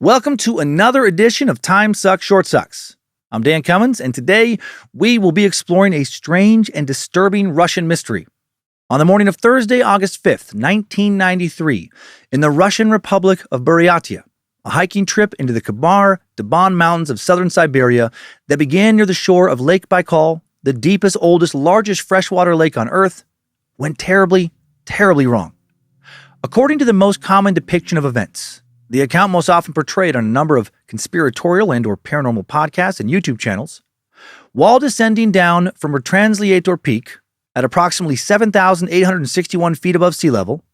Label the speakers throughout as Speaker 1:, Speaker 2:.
Speaker 1: Welcome to another edition of Time Sucks, Short Sucks. I'm Dan Cummins, and today we will be exploring a strange and disturbing Russian mystery. On the morning of Thursday, August 5th, 1993, in the Russian Republic of Buryatia, a hiking trip into the Khamar-Daban mountains of southern Siberia that began near the shore of Lake Baikal, the deepest, oldest, largest freshwater lake on Earth, went terribly, terribly wrong. According to the most common depiction of events, the account most often portrayed on a number of conspiratorial and or paranormal podcasts and YouTube channels, while descending down from Translator Peak at approximately 7,861 feet above sea level,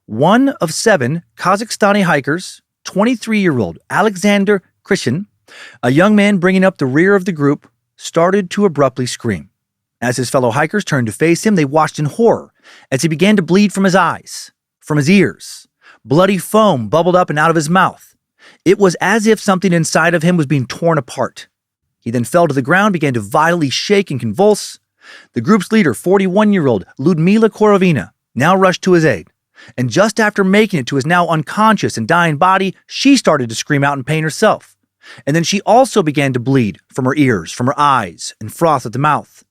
Speaker 1: one of seven Kazakhstani hikers, 23-year-old Alexander Krishin, a young man bringing up the rear of the group, started to abruptly scream. As his fellow hikers turned to face him, they watched in horror as he began to bleed from his eyes, from his ears. Bloody foam bubbled up and out of his mouth. It was as if something inside of him was being torn apart. He then fell to the ground, began to violently shake and convulse. The group's leader, 41-year-old Ludmila Korovina, now rushed to his aid. And just after making it to his now unconscious and dying body, she started to scream out in pain herself. And then she also began to bleed from her ears, from her eyes, and froth at the mouth.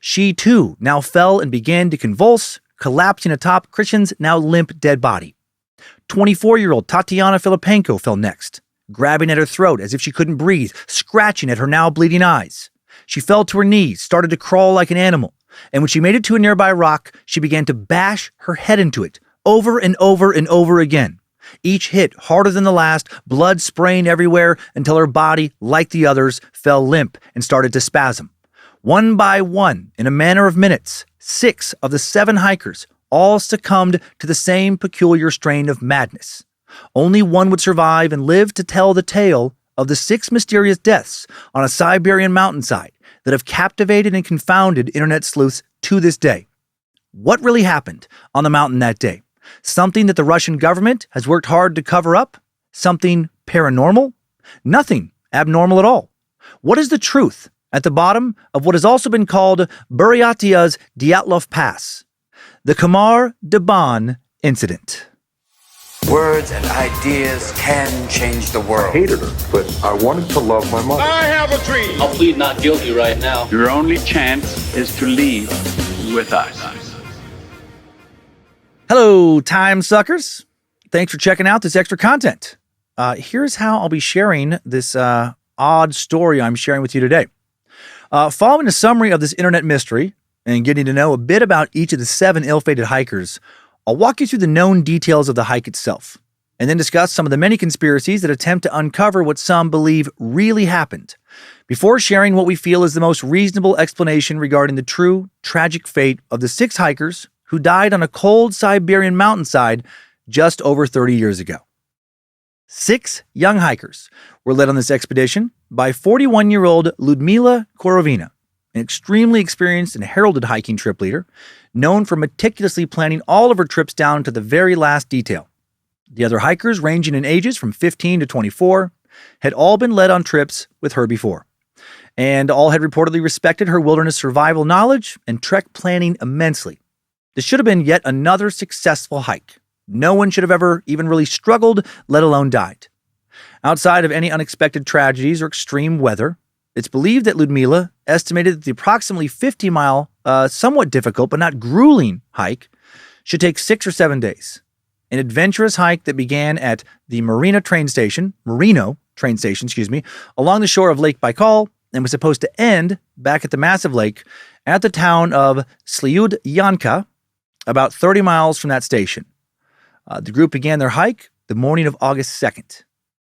Speaker 1: She, too, now fell and began to convulse, collapsing atop Krishin's now limp dead body. 24-year-old Tatiana Filipenko fell next, grabbing at her throat as if she couldn't breathe, scratching at her now bleeding eyes. She fell to her knees, started to crawl like an animal, and when she made it to a nearby rock, she began to bash her head into it, over and over and over again. Each hit harder than the last, blood spraying everywhere until her body, like the others, fell limp and started to spasm. One by one, in a matter of minutes, 6 of the 7 hikers all succumbed to the same peculiar strain of madness. Only one would survive and live to tell the tale of the 6 mysterious deaths on a Siberian mountainside that have captivated and confounded internet sleuths to this day. What really happened on the mountain that day? Something that the Russian government has worked hard to cover up? Something paranormal? Nothing abnormal at all. What is the truth at the bottom of what has also been called Buryatia's Dyatlov Pass? The Khamar-Daban incident.
Speaker 2: Words and ideas can change the world.
Speaker 3: I hated her, but I wanted to love my mother.
Speaker 4: I have a dream.
Speaker 5: I'll plead not guilty right now.
Speaker 6: Your only chance is to leave with us.
Speaker 1: Hello, time suckers. Thanks for checking out this extra content. Here's how I'll be sharing this odd story I'm sharing with you today. Following a summary of this internet mystery and getting to know a bit about each of the 7 ill-fated hikers, I'll walk you through the known details of the hike itself, and then discuss some of the many conspiracies that attempt to uncover what some believe really happened, before sharing what we feel is the most reasonable explanation regarding the true, tragic fate of the 6 hikers who died on a cold Siberian mountainside just over 30 years ago. 6 young hikers were led on this expedition by 41-year-old Ludmila Korovina, an extremely experienced and heralded hiking trip leader, known for meticulously planning all of her trips down to the very last detail. The other hikers, ranging in ages from 15 to 24, had all been led on trips with her before, and all had reportedly respected her wilderness survival knowledge and trek planning immensely. This should have been yet another successful hike. No one should have ever even really struggled, let alone died. Outside of any unexpected tragedies or extreme weather, it's believed that Ludmila estimated that the approximately 50-mile, somewhat difficult but not grueling hike should take 6 or 7 days. An adventurous hike that began at the Merino train station, along the shore of Lake Baikal, and was supposed to end back at the massive lake at the town of Slyudyanka, about 30 miles from that station. The group began their hike the morning of August 2nd.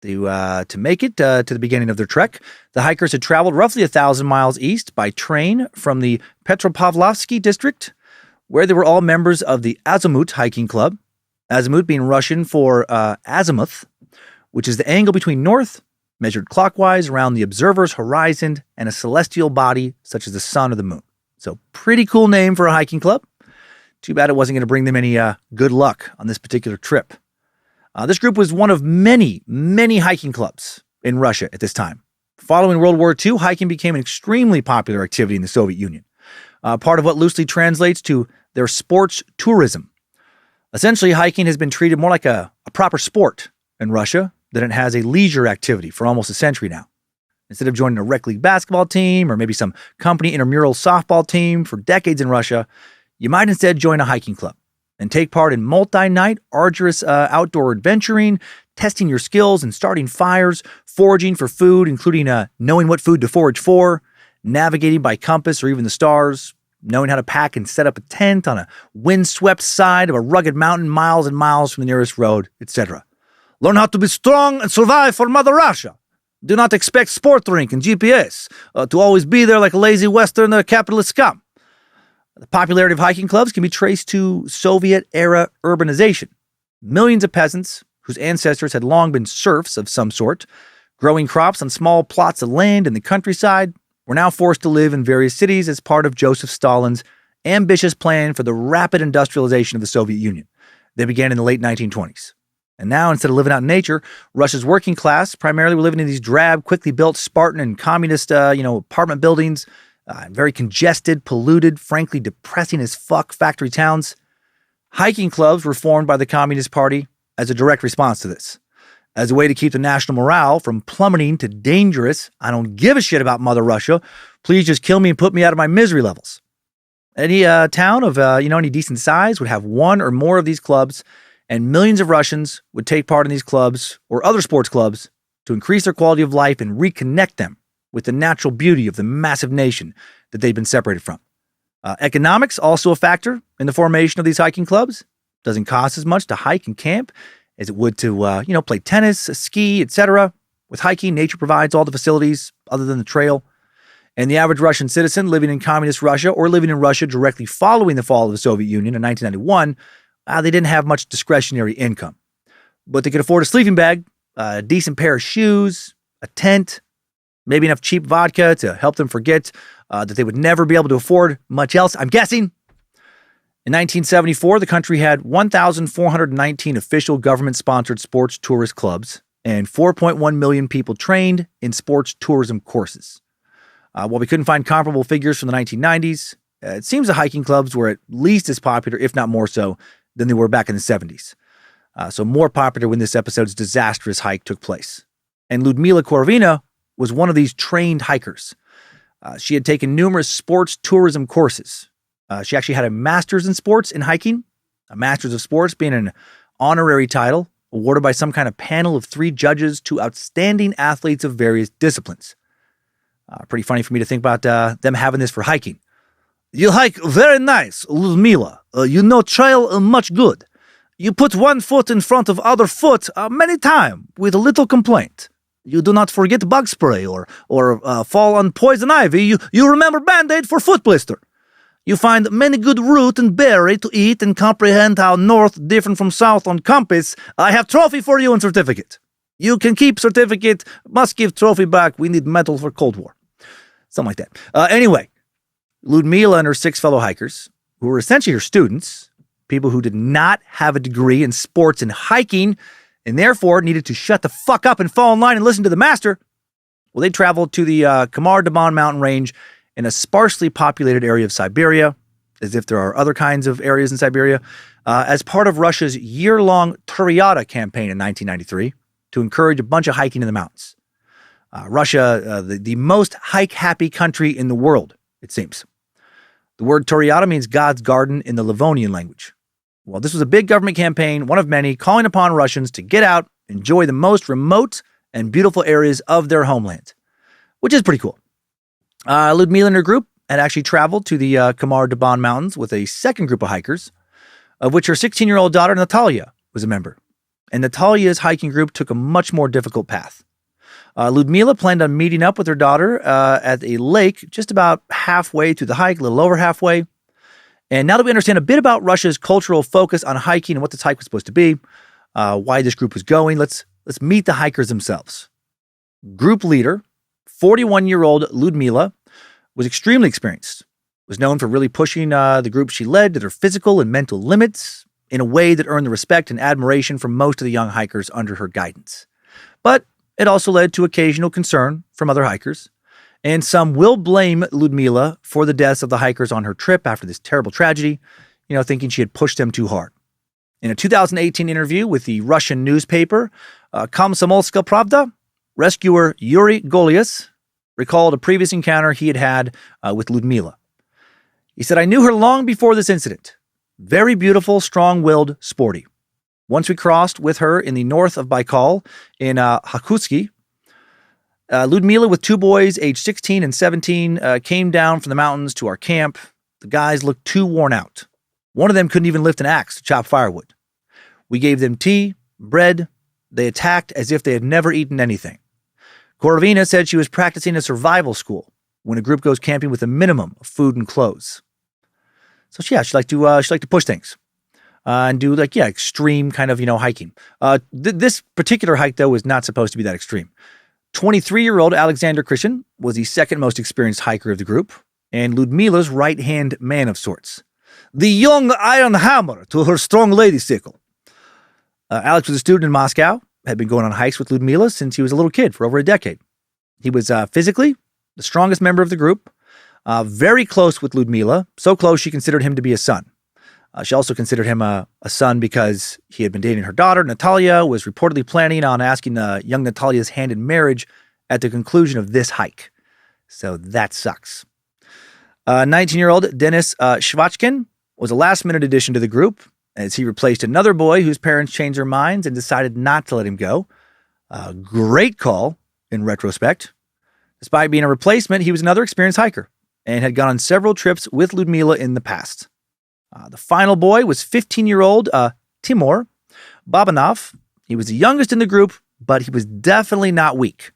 Speaker 1: To make it to the beginning of their trek, the hikers had traveled roughly 1,000 miles east by train from the Petropavlovsky district, where they were all members of the Azimut hiking club, Azimut being Russian for azimuth, which is the angle between north, measured clockwise around the observer's horizon, and a celestial body such as the sun or the moon. So pretty cool name for a hiking club. Too bad it wasn't going to bring them any good luck on this particular trip. This group was one of many, many hiking clubs in Russia at this time. Following World War II, hiking became an extremely popular activity in the Soviet Union, part of what loosely translates to their sports tourism. Essentially, hiking has been treated more like a proper sport in Russia than it has a leisure activity for almost a century now. Instead of joining a rec league basketball team or maybe some company intramural softball team for decades in Russia, you might instead join a hiking club and take part in multi-night, arduous outdoor adventuring, testing your skills and starting fires, foraging for food, including knowing what food to forage for, navigating by compass or even the stars, knowing how to pack and set up a tent on a windswept side of a rugged mountain miles and miles from the nearest road, etc. Learn how to be strong and survive for Mother Russia. Do not expect sport rink and GPS to always be there like a lazy Western capitalist scum. The popularity of hiking clubs can be traced to Soviet-era urbanization. Millions of peasants, whose ancestors had long been serfs of some sort, growing crops on small plots of land in the countryside, were now forced to live in various cities as part of Joseph Stalin's ambitious plan for the rapid industrialization of the Soviet Union that began in the late 1920s. And now, instead of living out in nature, Russia's working class primarily were living in these drab, quickly built Spartan and communist, apartment buildings, very congested, polluted, frankly depressing as fuck factory towns. Hiking clubs were formed by the Communist Party as a direct response to this, as a way to keep the national morale from plummeting to dangerous, I don't give a shit about Mother Russia, please just kill me and put me out of my misery levels. Any town of any decent size would have one or more of these clubs, and millions of Russians would take part in these clubs or other sports clubs to increase their quality of life and reconnect them with the natural beauty of the massive nation that they've been separated from. Economics also a factor in the formation of these hiking clubs. Doesn't cost as much to hike and camp as it would to, play tennis, ski, etc. With hiking, nature provides all the facilities other than the trail. And the average Russian citizen living in communist Russia or living in Russia directly following the fall of the Soviet Union in 1991, they didn't have much discretionary income. But they could afford a sleeping bag, a decent pair of shoes, a tent, maybe enough cheap vodka to help them forget that they would never be able to afford much else, I'm guessing. In 1974, the country had 1,419 official government-sponsored sports tourist clubs and 4.1 million people trained in sports tourism courses. While we couldn't find comparable figures from the 1990s, it seems the hiking clubs were at least as popular, if not more so, than they were back in the 70s. So more popular when this episode's disastrous hike took place. And Ludmila Korovina was one of these trained hikers. She had taken numerous sports tourism courses. She actually had a master's in sports in hiking, a master's of sports being an honorary title awarded by some kind of panel of 3 judges to outstanding athletes of various disciplines. Pretty funny for me to think about them having this for hiking. You hike very nice, Ludmila. Trail much good. You put one foot in front of other foot many times with a little complaint. You do not forget bug spray or fall on poison ivy. You remember Band-Aid for foot blister. You find many good root and berry to eat and comprehend how north different from south on compass. I have trophy for you and certificate. You can keep certificate, must give trophy back. We need medal for Cold War. Something like that. Anyway, Ludmila and her 6 fellow hikers, who were essentially her students, people who did not have a degree in sports and hiking, and therefore needed to shut the fuck up and fall in line and listen to the master, well, they traveled to the Khamar-Daban mountain range in a sparsely populated area of Siberia, as if there are other kinds of areas in Siberia, as part of Russia's year-long Turyata campaign in 1993 to encourage a bunch of hiking in the mountains. Russia, the most hike-happy country in the world, it seems. The word Turyata means God's garden in the Livonian language. Well, this was a big government campaign, one of many, calling upon Russians to get out, enjoy the most remote and beautiful areas of their homeland, which is pretty cool. Ludmila and her group had actually traveled to the Khamar-Daban mountains with a second group of hikers, of which her 16-year-old daughter, Natalia, was a member. And Natalia's hiking group took a much more difficult path. Ludmila planned on meeting up with her daughter at a lake just about halfway through the hike, a little over halfway. And now that we understand a bit about Russia's cultural focus on hiking and what this hike was supposed to be, why this group was going, let's meet the hikers themselves. Group leader, 41-year-old Ludmila, was extremely experienced, was known for really pushing the group she led to their physical and mental limits in a way that earned the respect and admiration from most of the young hikers under her guidance. But it also led to occasional concern from other hikers, and some will blame Ludmila for the deaths of the hikers on her trip after this terrible tragedy, thinking she had pushed them too hard. In a 2018 interview with the Russian newspaper Komsomolska Pravda, rescuer Yuri Golias recalled a previous encounter he had with Ludmila. He said, "I knew her long before this incident. Very beautiful, strong-willed, sporty. Once we crossed with her in the north of Baikal in Hakutsky, Ludmila, with two boys aged 16 and 17, came down from the mountains to our camp. The guys looked too worn out. One of them couldn't even lift an axe to chop firewood. We gave them tea, bread. They attacked as if they had never eaten anything. Korovina said she was practicing a survival school when a group goes camping with a minimum of food and clothes. So yeah, she liked to push things and do extreme kind of hiking. This particular hike though was not supposed to be that extreme. 23-year-old Alexander Christian was the second most experienced hiker of the group and Ludmila's right-hand man of sorts. The young iron hammer to her strong lady sickle. Alex was a student in Moscow, had been going on hikes with Ludmila since he was a little kid for over a decade. He was physically the strongest member of the group, very close with Ludmila, so close she considered him to be a son. She also considered him a son because he had been dating her daughter, Natalia, was reportedly planning on asking young Natalia's hand in marriage at the conclusion of this hike. So that sucks. 19-year-old Denis Shvachkin was a last-minute addition to the group as he replaced another boy whose parents changed their minds and decided not to let him go. Great call in retrospect. Despite being a replacement, he was another experienced hiker and had gone on several trips with Ludmila in the past. The final boy was 15-year-old Timur Babanov. He was the youngest in the group, but he was definitely not weak.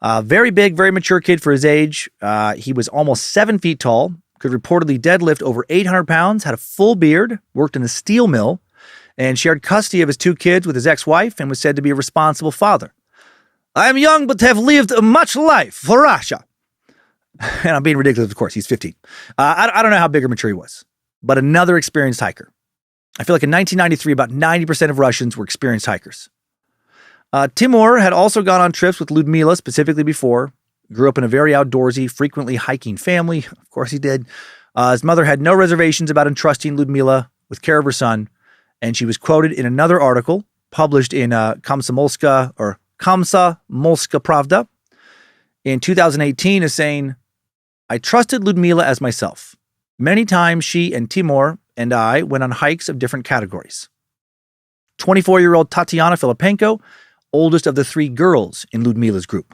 Speaker 1: Very big, very mature kid for his age. He was almost 7 feet tall, could reportedly deadlift over 800 pounds, had a full beard, worked in a steel mill, and shared custody of his two kids with his ex-wife and was said to be a responsible father. I am young but have lived much life for Russia. And I'm being ridiculous, of course. He's 15. I don't know how big or mature he was, but another experienced hiker. I feel like in 1993, about 90% of Russians were experienced hikers. Timur had also gone on trips with Ludmila specifically before, grew up in a very outdoorsy, frequently hiking family. Of course he did. His mother had no reservations about entrusting Ludmila with care of her son, and she was quoted in another article published in Komsomolska Pravda in 2018 as saying, I trusted Ludmila as myself. Many times she and Timur and I went on hikes of different categories. 24-year-old Tatiana Filipenko, oldest of the three girls in Ludmila's group.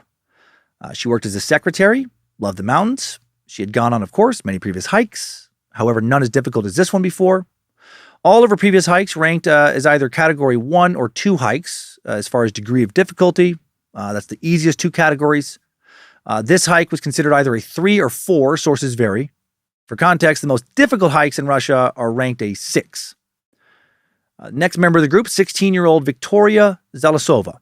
Speaker 1: She worked as a secretary, loved the mountains. She had gone on, of course, many previous hikes. However, none as difficult as this one before. All of her previous hikes ranked as either category 1 or 2 hikes as far as degree of difficulty. That's the easiest 2 categories. This hike was considered either a 3 or 4, sources vary. For context, the most difficult hikes in Russia are ranked a 6. Next member of the group, 16-year-old Victoria Zalasova.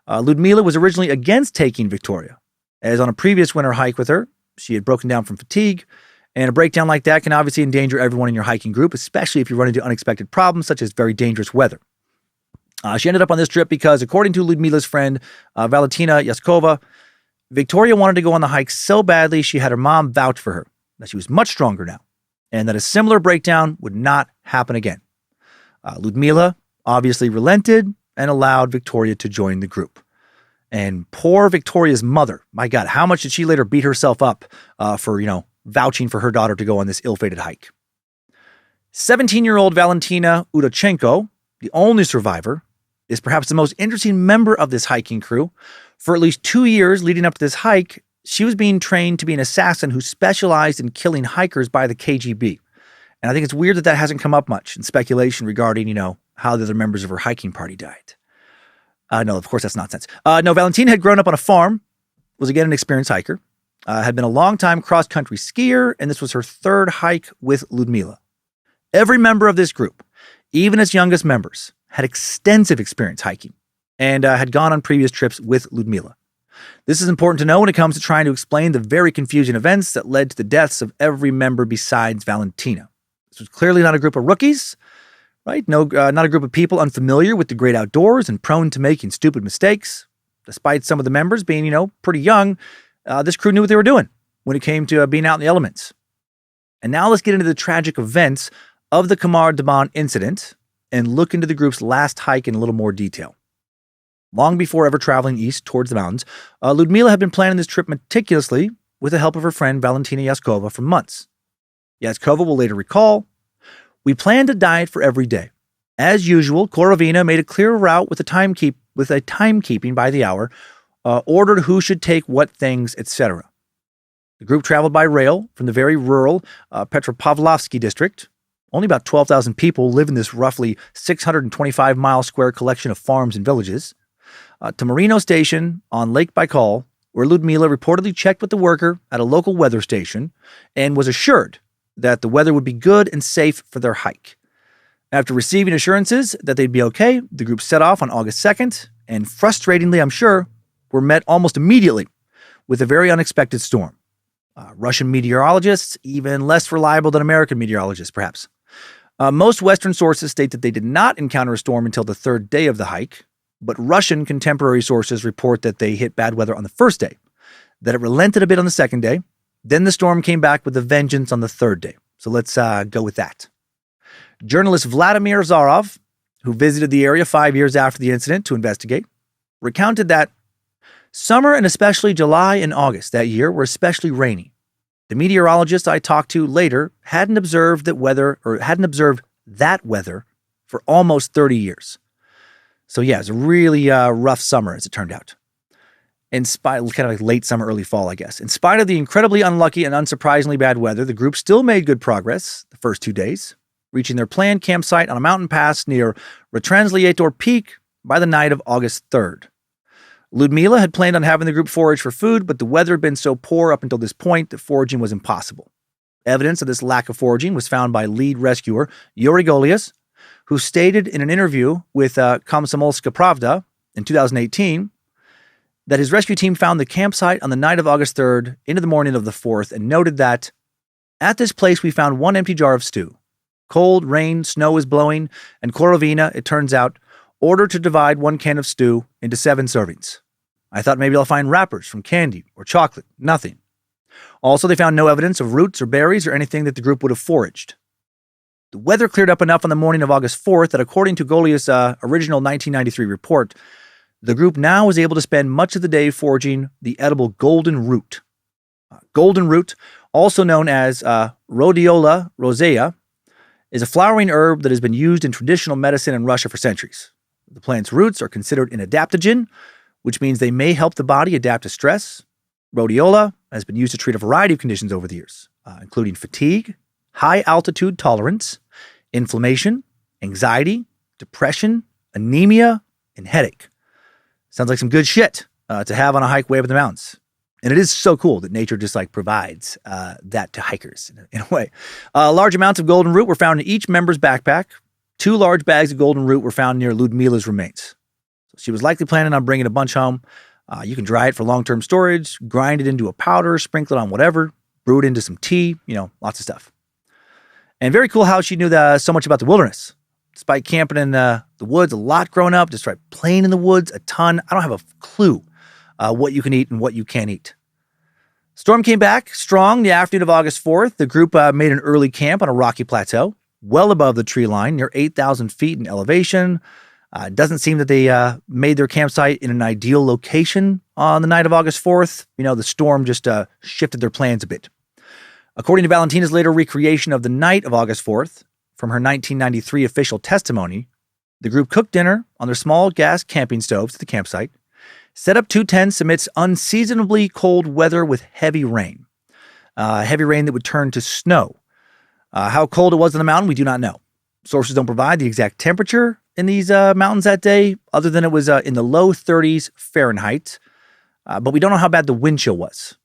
Speaker 1: Ludmila was originally against taking Victoria, as on a previous winter hike with her, she had broken down from fatigue, and a breakdown like that can obviously endanger everyone in your hiking group, especially if you run into unexpected problems such as very dangerous weather. She ended up on this trip because, according to Ludmila's friend, Valentina Yaskova, Victoria wanted to go on the hike so badly she had her mom vouch for her, that she was much stronger now, and that a similar breakdown would not happen again. Ludmila obviously relented and allowed Victoria to join the group. And poor Victoria's mother, my God, how much did she later beat herself up for, vouching for her daughter to go on this ill-fated hike? 17-year-old Valentina Udachenko, the only survivor, is perhaps the most interesting member of this hiking crew. For at least 2 years leading up to this hike, she was being trained to be an assassin who specialized in killing hikers by the KGB. And I think it's weird that that hasn't come up much in speculation regarding, how the other members of her hiking party died. No, of course, that's nonsense. No, Valentina had grown up on a farm, was again an experienced hiker, had been a long-time cross-country skier, and this was her 3rd hike with Ludmila. Every member of this group, even its youngest members, had extensive experience hiking and had gone on previous trips with Ludmila. This is important to know when it comes to trying to explain the very confusing events that led to the deaths of every member besides Valentina. This was clearly not a group of rookies, right? No, not a group of people unfamiliar with the great outdoors and prone to making stupid mistakes. Despite some of the members being, pretty young, this crew knew what they were doing when it came to being out in the elements. And now let's get into the tragic events of the Khamar-Daban incident and look into the group's last hike in a little more detail. Long before ever traveling east towards the mountains, Ludmila had been planning this trip meticulously with the help of her friend Valentina Yaskova for months. Yaskova will later recall, "We planned a diet for every day. As usual, Korovina made a clear route with a timekeeping by the hour, ordered who should take what things, etc. The group traveled by rail from the very rural Petropavlovsky district. Only about 12,000 people live in this roughly 625-mile square collection of farms and villages, to Marino Station on Lake Baikal, where Ludmila reportedly checked with the worker at a local weather station and was assured that the weather would be good and safe for their hike. After receiving assurances that they'd be okay, the group set off on August 2nd, and frustratingly, I'm sure, were met almost immediately with a very unexpected storm. Russian meteorologists, even less reliable than American meteorologists, perhaps. Most Western sources state that they did not encounter a storm until the third day of the hike, but Russian contemporary sources report that they hit bad weather on the first day, that it relented a bit on the second day, then the storm came back with a vengeance on the third day. So let's go with that. Journalist Vladimir Zarov, who visited the area 5 years after the incident to investigate, recounted that summer and especially July and August that year were especially rainy. The meteorologist I talked to later hadn't observed that weather for almost 30 years. So yeah, it was a really rough summer as it turned out. Kind of like late summer, early fall, I guess. In spite of the incredibly unlucky and unsurprisingly bad weather, the group still made good progress the first 2 days, reaching their planned campsite on a mountain pass near Retransliator Peak by the night of August 3rd. Ludmila had planned on having the group forage for food, but the weather had been so poor up until this point that foraging was impossible. Evidence of this lack of foraging was found by lead rescuer Yuri Golias, who stated in an interview with Komsomolska Pravda in 2018 that his rescue team found the campsite on the night of August 3rd into the morning of the 4th and noted that, "At this place we found one empty jar of stew. Cold, rain, snow is blowing, and Korovina, it turns out, ordered to divide 1 can of stew into 7 servings. I thought maybe I'll find wrappers from candy or chocolate. Nothing. Also, they found no evidence of roots or berries or anything that the group would have foraged." The weather cleared up enough on the morning of August 4th that according to Golia's original 1993 report, the group now was able to spend much of the day foraging the edible golden root. Golden root, also known as Rhodiola rosea, is a flowering herb that has been used in traditional medicine in Russia for centuries. The plant's roots are considered an adaptogen, which means they may help the body adapt to stress. Rhodiola has been used to treat a variety of conditions over the years, including fatigue, high altitude tolerance, inflammation, anxiety, depression, anemia, and headache. Sounds like some good shit to have on a hike way up in the mountains. And it is so cool that nature just provides that to hikers in a way. Large amounts of golden root were found in each member's backpack. 2 large bags of golden root were found near Ludmila's remains. So she was likely planning on bringing a bunch home. You can dry it for long-term storage, grind it into a powder, sprinkle it on whatever, brew it into some tea, lots of stuff. And very cool how she knew so much about the wilderness. Despite camping in the woods a lot growing up, just playing in the woods a ton, I don't have a clue what you can eat and what you can't eat. Storm came back strong the afternoon of August 4th. The group made an early camp on a rocky plateau, well above the tree line, near 8,000 feet in elevation. It doesn't seem that they made their campsite in an ideal location on the night of August 4th. The storm just shifted their plans a bit. According to Valentina's later recreation of the night of August 4th, from her 1993 official testimony, the group cooked dinner on their small gas camping stoves at the campsite, set up 2 tents amidst unseasonably cold weather with heavy rain. Heavy rain that would turn to snow. How cold it was on the mountain, we do not know. Sources don't provide the exact temperature in these mountains that day, other than it was in the low 30s Fahrenheit. But we don't know how bad the wind chill was.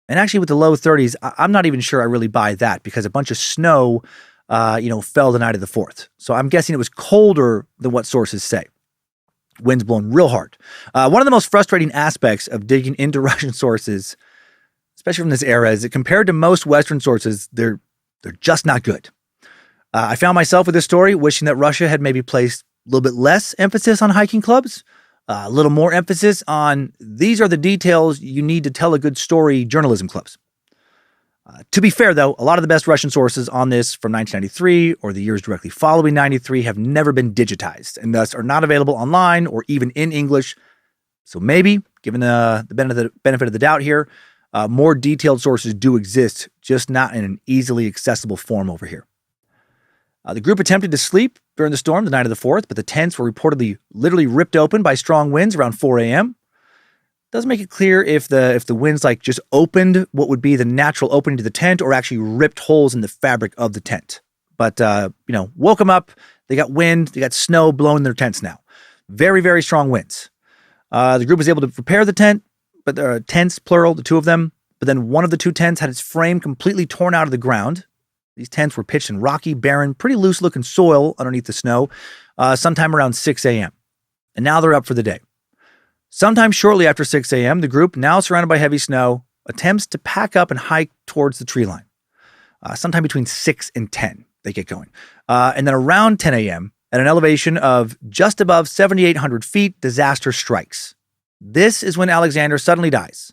Speaker 1: And actually with the low 30s, I'm not even sure I really buy that because a bunch of snow, fell the night of the 4th. So I'm guessing it was colder than what sources say. Winds blowing real hard. One of the most frustrating aspects of digging into Russian sources, especially from this era, is that compared to most Western sources, they're just not good. I found myself with this story wishing that Russia had maybe placed a little bit less emphasis on hiking clubs, a little more emphasis on these are the details you need to tell a good story journalism clubs. To be fair, though, a lot of the best Russian sources on this from 1993 or the years directly following 93 have never been digitized and thus are not available online or even in English. So maybe, given the benefit of the doubt here, more detailed sources do exist, just not in an easily accessible form over here. The group attempted to sleep during the storm the night of the 4th, but the tents were reportedly literally ripped open by strong winds around 4 a.m. Doesn't make it clear if the winds just opened what would be the natural opening to the tent or actually ripped holes in the fabric of the tent. But, woke them up. They got wind. They got snow blowing their tents now. Very, very strong winds. The group was able to repair the tent, but there are tents, plural, the two of them. But then one of the two tents had its frame completely torn out of the ground. These tents were pitched in rocky, barren, pretty loose-looking soil underneath the snow, sometime around 6 a.m. And now they're up for the day. Sometime shortly after 6 a.m., the group, now surrounded by heavy snow, attempts to pack up and hike towards the tree line. Sometime between 6 and 10, they get going. And then around 10 a.m., at an elevation of just above 7,800 feet, disaster strikes. This is when Alexander suddenly dies.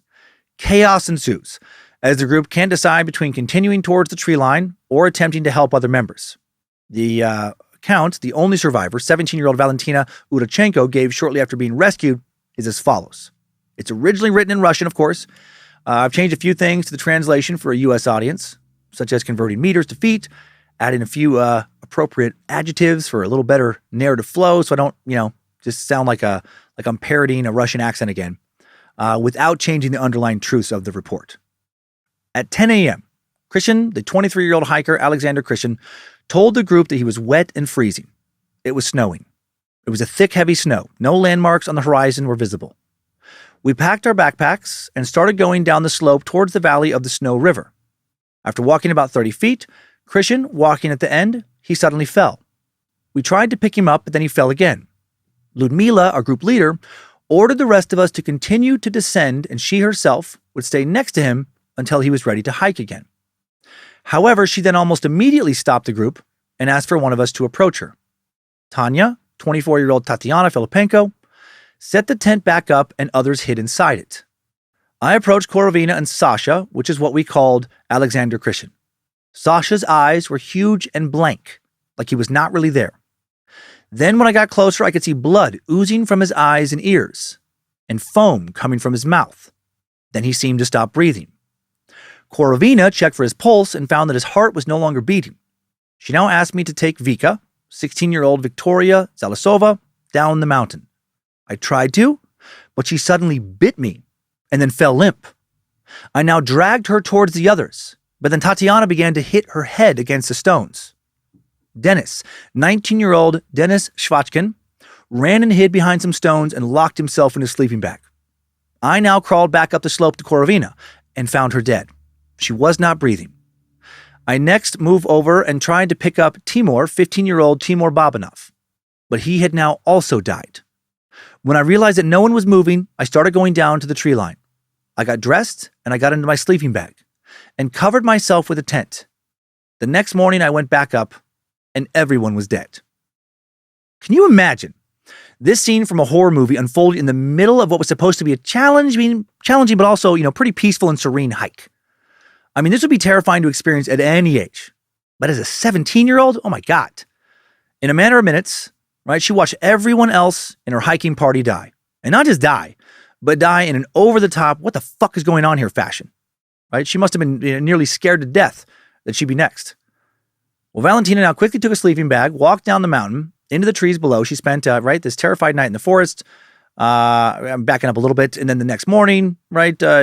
Speaker 1: Chaos ensues, as the group can't decide between continuing towards the tree line or attempting to help other members. The account, the only survivor, 17-year-old Valentina Udachenko, gave shortly after being rescued is as follows. It's originally written in Russian, of course. I've changed a few things to the translation for a U.S. audience, such as converting meters to feet, adding a few appropriate adjectives for a little better narrative flow, so I don't, just sound like I'm parodying a Russian accent again, without changing the underlying truths of the report. At 10 a.m., Christian, the 23-year-old hiker Alexander Christian, told the group that he was wet and freezing. It was snowing. It was a thick, heavy snow. No landmarks on the horizon were visible. We packed our backpacks and started going down the slope towards the valley of the Snow River. After walking about 30 feet, Christian, walking at the end, he suddenly fell. We tried to pick him up, but then he fell again. Ludmila, our group leader, ordered the rest of us to continue to descend, and she herself would stay next to him until he was ready to hike again. However, she then almost immediately stopped the group and asked for one of us to approach her. Tanya, 24-year-old Tatiana Filipenko, set the tent back up and others hid inside it. I approached Korovina and Sasha, which is what we called Alexander Christian. Sasha's eyes were huge and blank, like he was not really there. Then when I got closer, I could see blood oozing from his eyes and ears, and foam coming from his mouth. Then he seemed to stop breathing. Korovina checked for his pulse and found that his heart was no longer beating. She now asked me to take Vika, 16-year-old Victoria Zalasova, down the mountain. I tried to, but she suddenly bit me and then fell limp. I now dragged her towards the others, but then Tatiana began to hit her head against the stones. Dennis, 19-year-old Denis Shvachkin, ran and hid behind some stones and locked himself in his sleeping bag. I now crawled back up the slope to Korovina and found her dead. She was not breathing. I next moved over and tried to pick up Timur, 15-year-old Timur Babanov, but he had now also died. When I realized that no one was moving, I started going down to the tree line. I got dressed and I got into my sleeping bag and covered myself with a tent. The next morning I went back up and everyone was dead. Can you imagine this scene from a horror movie unfolding in the middle of what was supposed to be a challenging but also, pretty peaceful and serene hike? I mean, this would be terrifying to experience at any age. But as a 17-year-old, oh my God. In a matter of minutes, right, she watched everyone else in her hiking party die. And not just die, but die in an over-the-top, what the fuck is going on here fashion. Right? She must have been nearly scared to death that she'd be next. Well, Valentina now quickly took a sleeping bag, walked down the mountain, into the trees below. She spent, this terrified night in the forest. I'm backing up a little bit. And then the next morning,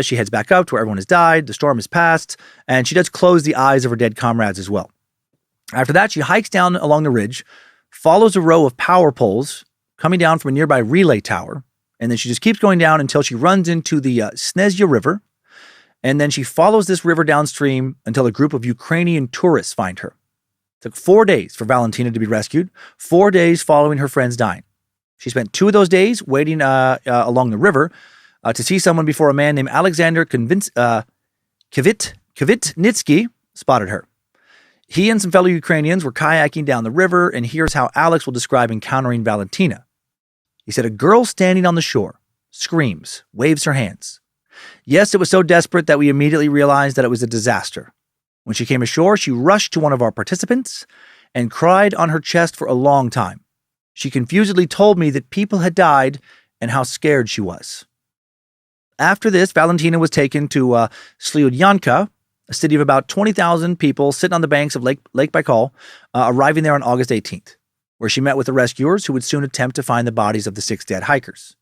Speaker 1: she heads back up to where everyone has died. The storm has passed. And she does close the eyes of her dead comrades as well. After that, she hikes down along the ridge, follows a row of power poles coming down from a nearby relay tower. And then she just keeps going down until she runs into the Snezhya River. And then she follows this river downstream until a group of Ukrainian tourists find her. It took 4 days for Valentina to be rescued, 4 days following her friends dying. She spent 2 of those days waiting along the river to see someone before a man named Alexander Kvitnitsky spotted her. He and some fellow Ukrainians were kayaking down the river, and here's how Alex will describe encountering Valentina. He said, "A girl standing on the shore, screams, waves her hands. Yes, it was so desperate that we immediately realized that it was a disaster. When she came ashore, she rushed to one of our participants and cried on her chest for a long time. She confusedly told me that people had died and how scared she was. After this, Valentina was taken to Sliudyanka, a city of about 20,000 people sitting on the banks of Lake Baikal, arriving there on August 18th, where she met with the rescuers who would soon attempt to find the bodies of the 6 dead hikers.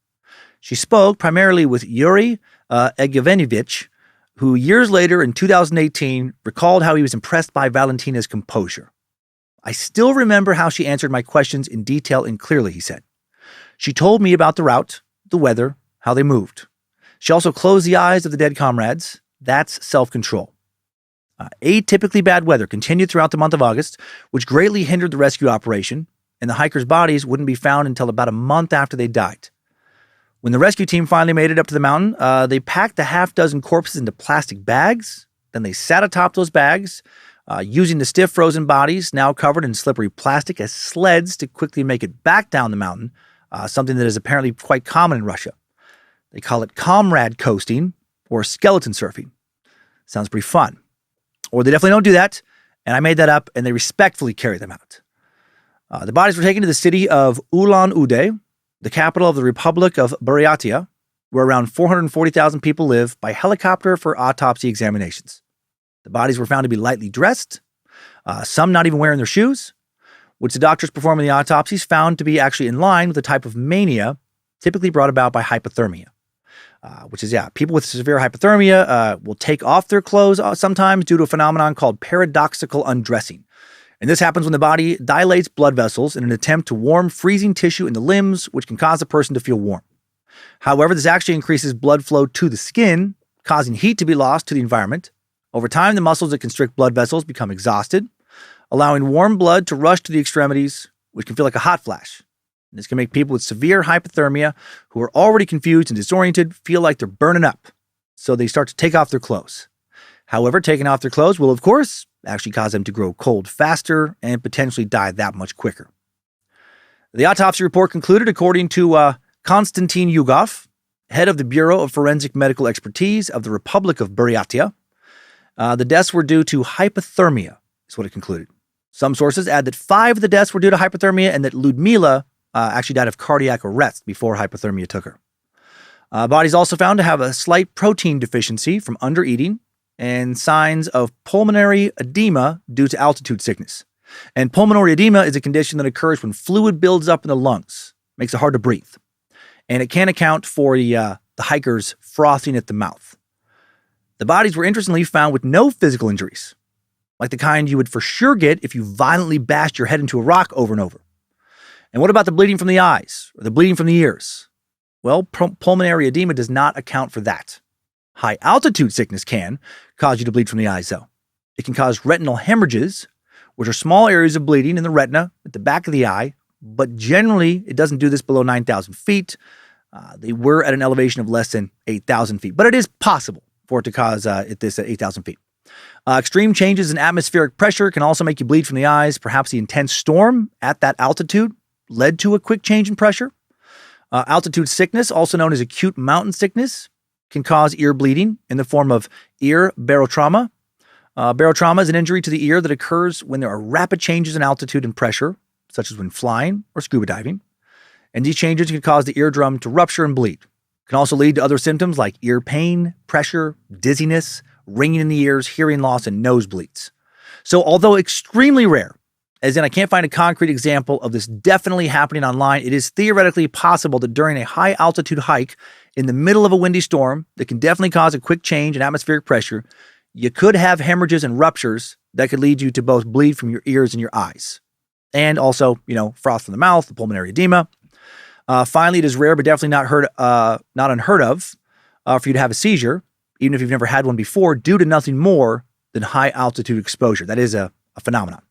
Speaker 1: She spoke primarily with Yuri Egyevenovich, who years later in 2018 recalled how he was impressed by Valentina's composure. I still remember how she answered my questions in detail and clearly, he said. She told me about the route, the weather, how they moved. She also closed the eyes of the dead comrades. That's self-control. Atypically bad weather continued throughout the month of August, which greatly hindered the rescue operation, and the hikers' bodies wouldn't be found until about a month after they died. When the rescue team finally made it up to the mountain, they packed a half dozen corpses into plastic bags. Then they sat atop those bags, using the stiff frozen bodies now covered in slippery plastic as sleds to quickly make it back down the mountain, something that is apparently quite common in Russia. They call it comrade coasting or skeleton surfing. Sounds pretty fun. Or they definitely don't do that, and I made that up, and they respectfully carry them out. The bodies were taken to the city of Ulan-Ude, the capital of the Republic of Buryatia, where around 440,000 people live, by helicopter for autopsy examinations. The bodies were found to be lightly dressed, some not even wearing their shoes, which the doctors performing the autopsies found to be actually in line with a type of mania typically brought about by hypothermia. Which is, people with severe hypothermia will take off their clothes sometimes due to a phenomenon called paradoxical undressing. And this happens when the body dilates blood vessels in an attempt to warm freezing tissue in the limbs, which can cause a person to feel warm. However, this actually increases blood flow to the skin, causing heat to be lost to the environment. Over time, the muscles that constrict blood vessels become exhausted, allowing warm blood to rush to the extremities, which can feel like a hot flash. This can make people with severe hypothermia who are already confused and disoriented feel like they're burning up. So they start to take off their clothes. However, taking off their clothes will, of course, actually cause them to grow cold faster and potentially die that much quicker. The autopsy report concluded, according to Konstantin Yugov, head of the Bureau of Forensic Medical Expertise of the Republic of Buryatia, the deaths were due to hypothermia, is what it concluded. Some sources add that 5 of the deaths were due to hypothermia and that Ludmila actually died of cardiac arrest before hypothermia took her. Bodies also found to have a slight protein deficiency from undereating and signs of pulmonary edema due to altitude sickness. And pulmonary edema is a condition that occurs when fluid builds up in the lungs, makes it hard to breathe. And it can account for the hikers frothing at the mouth. The bodies were interestingly found with no physical injuries, like the kind you would for sure get if you violently bashed your head into a rock over and over. And what about the bleeding from the eyes or the bleeding from the ears? Well, pulmonary edema does not account for that. High altitude sickness can cause you to bleed from the eyes, though. It can cause retinal hemorrhages, which are small areas of bleeding in the retina at the back of the eye, but generally it doesn't do this below 9,000 feet. They were at an elevation of less than 8,000 feet, but it is possible for it to cause this at 8,000 feet. Extreme changes in atmospheric pressure can also make you bleed from the eyes. Perhaps the intense storm at that altitude led to a quick change in pressure. Altitude sickness, also known as acute mountain sickness, can cause ear bleeding in the form of ear barotrauma. Barotrauma is an injury to the ear that occurs when there are rapid changes in altitude and pressure, such as when flying or scuba diving. And these changes can cause the eardrum to rupture and bleed. It can also lead to other symptoms like ear pain, pressure, dizziness, ringing in the ears, hearing loss, and nosebleeds. So although extremely rare, as in I can't find a concrete example of this definitely happening online, it is theoretically possible that during a high altitude hike in the middle of a windy storm that can definitely cause a quick change in atmospheric pressure, you could have hemorrhages and ruptures that could lead you to both bleed from your ears and your eyes. And also, froth from the mouth, the pulmonary edema. Finally, it is rare, but definitely not unheard of for you to have a seizure, even if you've never had one before, due to nothing more than high altitude exposure. That is a phenomenon.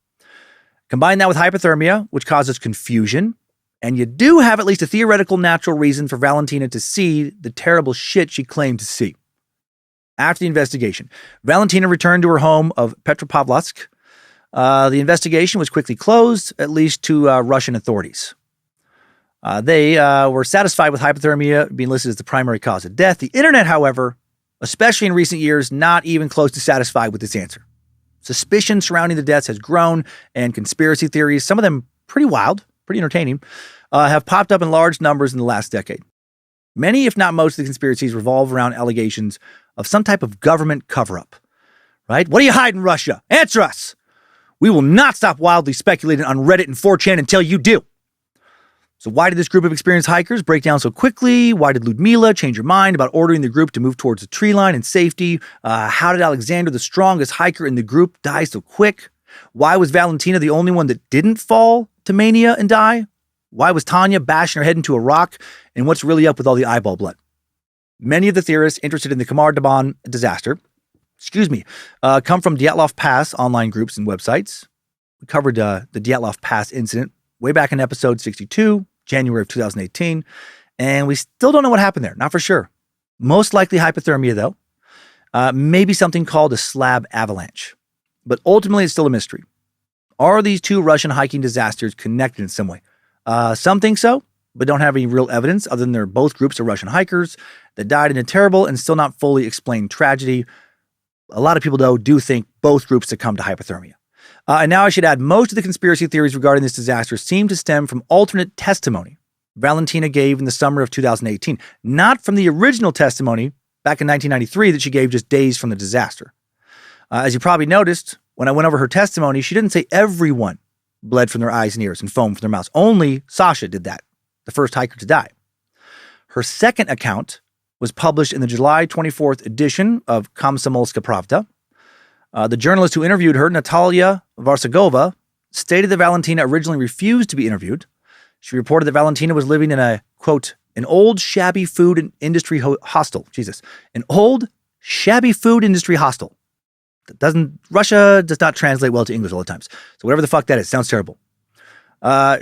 Speaker 1: Combine that with hypothermia, which causes confusion, and you do have at least a theoretical natural reason for Valentina to see the terrible shit she claimed to see. After the investigation, Valentina returned to her home of Petropavlovsk. The investigation was quickly closed, at least to Russian authorities. They were satisfied with hypothermia being listed as the primary cause of death. The internet, however, especially in recent years, not even close to satisfied with this answer. Suspicion surrounding the deaths has grown, and conspiracy theories, some of them pretty wild, pretty entertaining, have popped up in large numbers in the last decade. Many, if not most, of the conspiracies revolve around allegations of some type of government cover-up. Right? What do you hide in Russia? Answer us! We will not stop wildly speculating on Reddit and 4chan until you do. So why did this group of experienced hikers break down so quickly? Why did Ludmila change her mind about ordering the group to move towards the tree line and safety? How did Alexander, the strongest hiker in the group, die so quick? Why was Valentina the only one that didn't fall to mania and die? Why was Tanya bashing her head into a rock? And what's really up with all the eyeball blood? Many of the theorists interested in the Khamar-Daban disaster, come from Dyatlov Pass online groups and websites. We covered the Dyatlov Pass incident way back in episode 62, January of 2018, and we still don't know what happened there, not for sure. Most likely hypothermia, though. Maybe something called a slab avalanche. But ultimately, it's still a mystery. Are these two Russian hiking disasters connected in some way? Some think so, but don't have any real evidence other than they're both groups of Russian hikers that died in a terrible and still not fully explained tragedy. A lot of people, though, do think both groups succumbed to hypothermia. And now I should add, most of the conspiracy theories regarding this disaster seem to stem from alternate testimony Valentina gave in the summer of 2018, not from the original testimony back in 1993 that she gave just days from the disaster. As you probably noticed, when I went over her testimony, she didn't say everyone bled from their eyes and ears and foamed from their mouths. Only Sasha did that, the first hiker to die. Her second account was published in the July 24th edition of Komsomolska Pravda. The journalist who interviewed her, Natalia Varsagova, stated that Valentina originally refused to be interviewed. She reported that Valentina was living in a, quote, an old shabby food and industry hostel. An old shabby food industry hostel. Russia does not translate well to English all the times. So whatever the fuck that is, sounds terrible.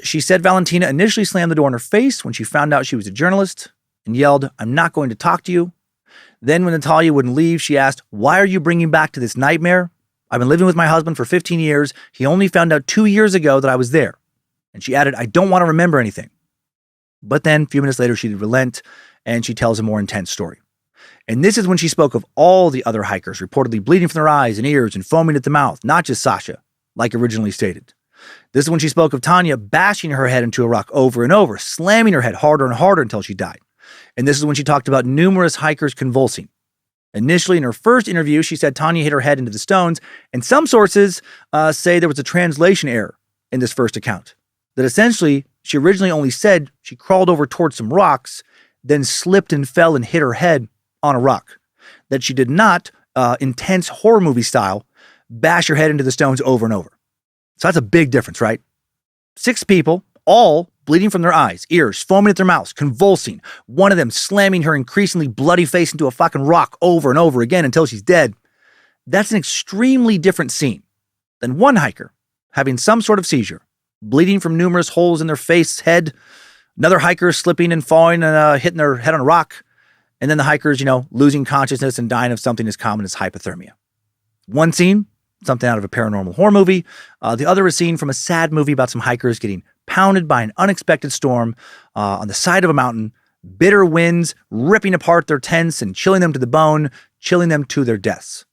Speaker 1: She said Valentina initially slammed the door in her face when she found out she was a journalist and yelled, "I'm not going to talk to you." Then when Natalia wouldn't leave, she asked, "Why are you bringing back to this nightmare? I've been living with my husband for 15 years. He only found out 2 years ago that I was there." And she added, "I don't want to remember anything." But then a few minutes later, she did relent and she tells a more intense story. And this is when she spoke of all the other hikers reportedly bleeding from their eyes and ears and foaming at the mouth, not just Sasha, like originally stated. This is when she spoke of Tanya bashing her head into a rock over and over, slamming her head harder and harder until she died. And this is when she talked about numerous hikers convulsing. Initially, in her first interview, she said Tanya hit her head into the stones, and some sources say there was a translation error in this first account. That essentially, she originally only said she crawled over towards some rocks, then slipped and fell and hit her head on a rock. That she did not, intense horror movie style, bash her head into the stones over and over. So that's a big difference, right? 6 people, all bleeding from their eyes, ears, foaming at their mouths, convulsing. One of them slamming her increasingly bloody face into a fucking rock over and over again until she's dead. That's an extremely different scene than one hiker having some sort of seizure, bleeding from numerous holes in their face, head, another hiker slipping and falling and hitting their head on a rock, and then the hikers, losing consciousness and dying of something as common as hypothermia. One scene, something out of a paranormal horror movie. The other is seen from a sad movie about some hikers getting pounded by an unexpected storm on the side of a mountain, bitter winds ripping apart their tents and chilling them to the bone, chilling them to their deaths.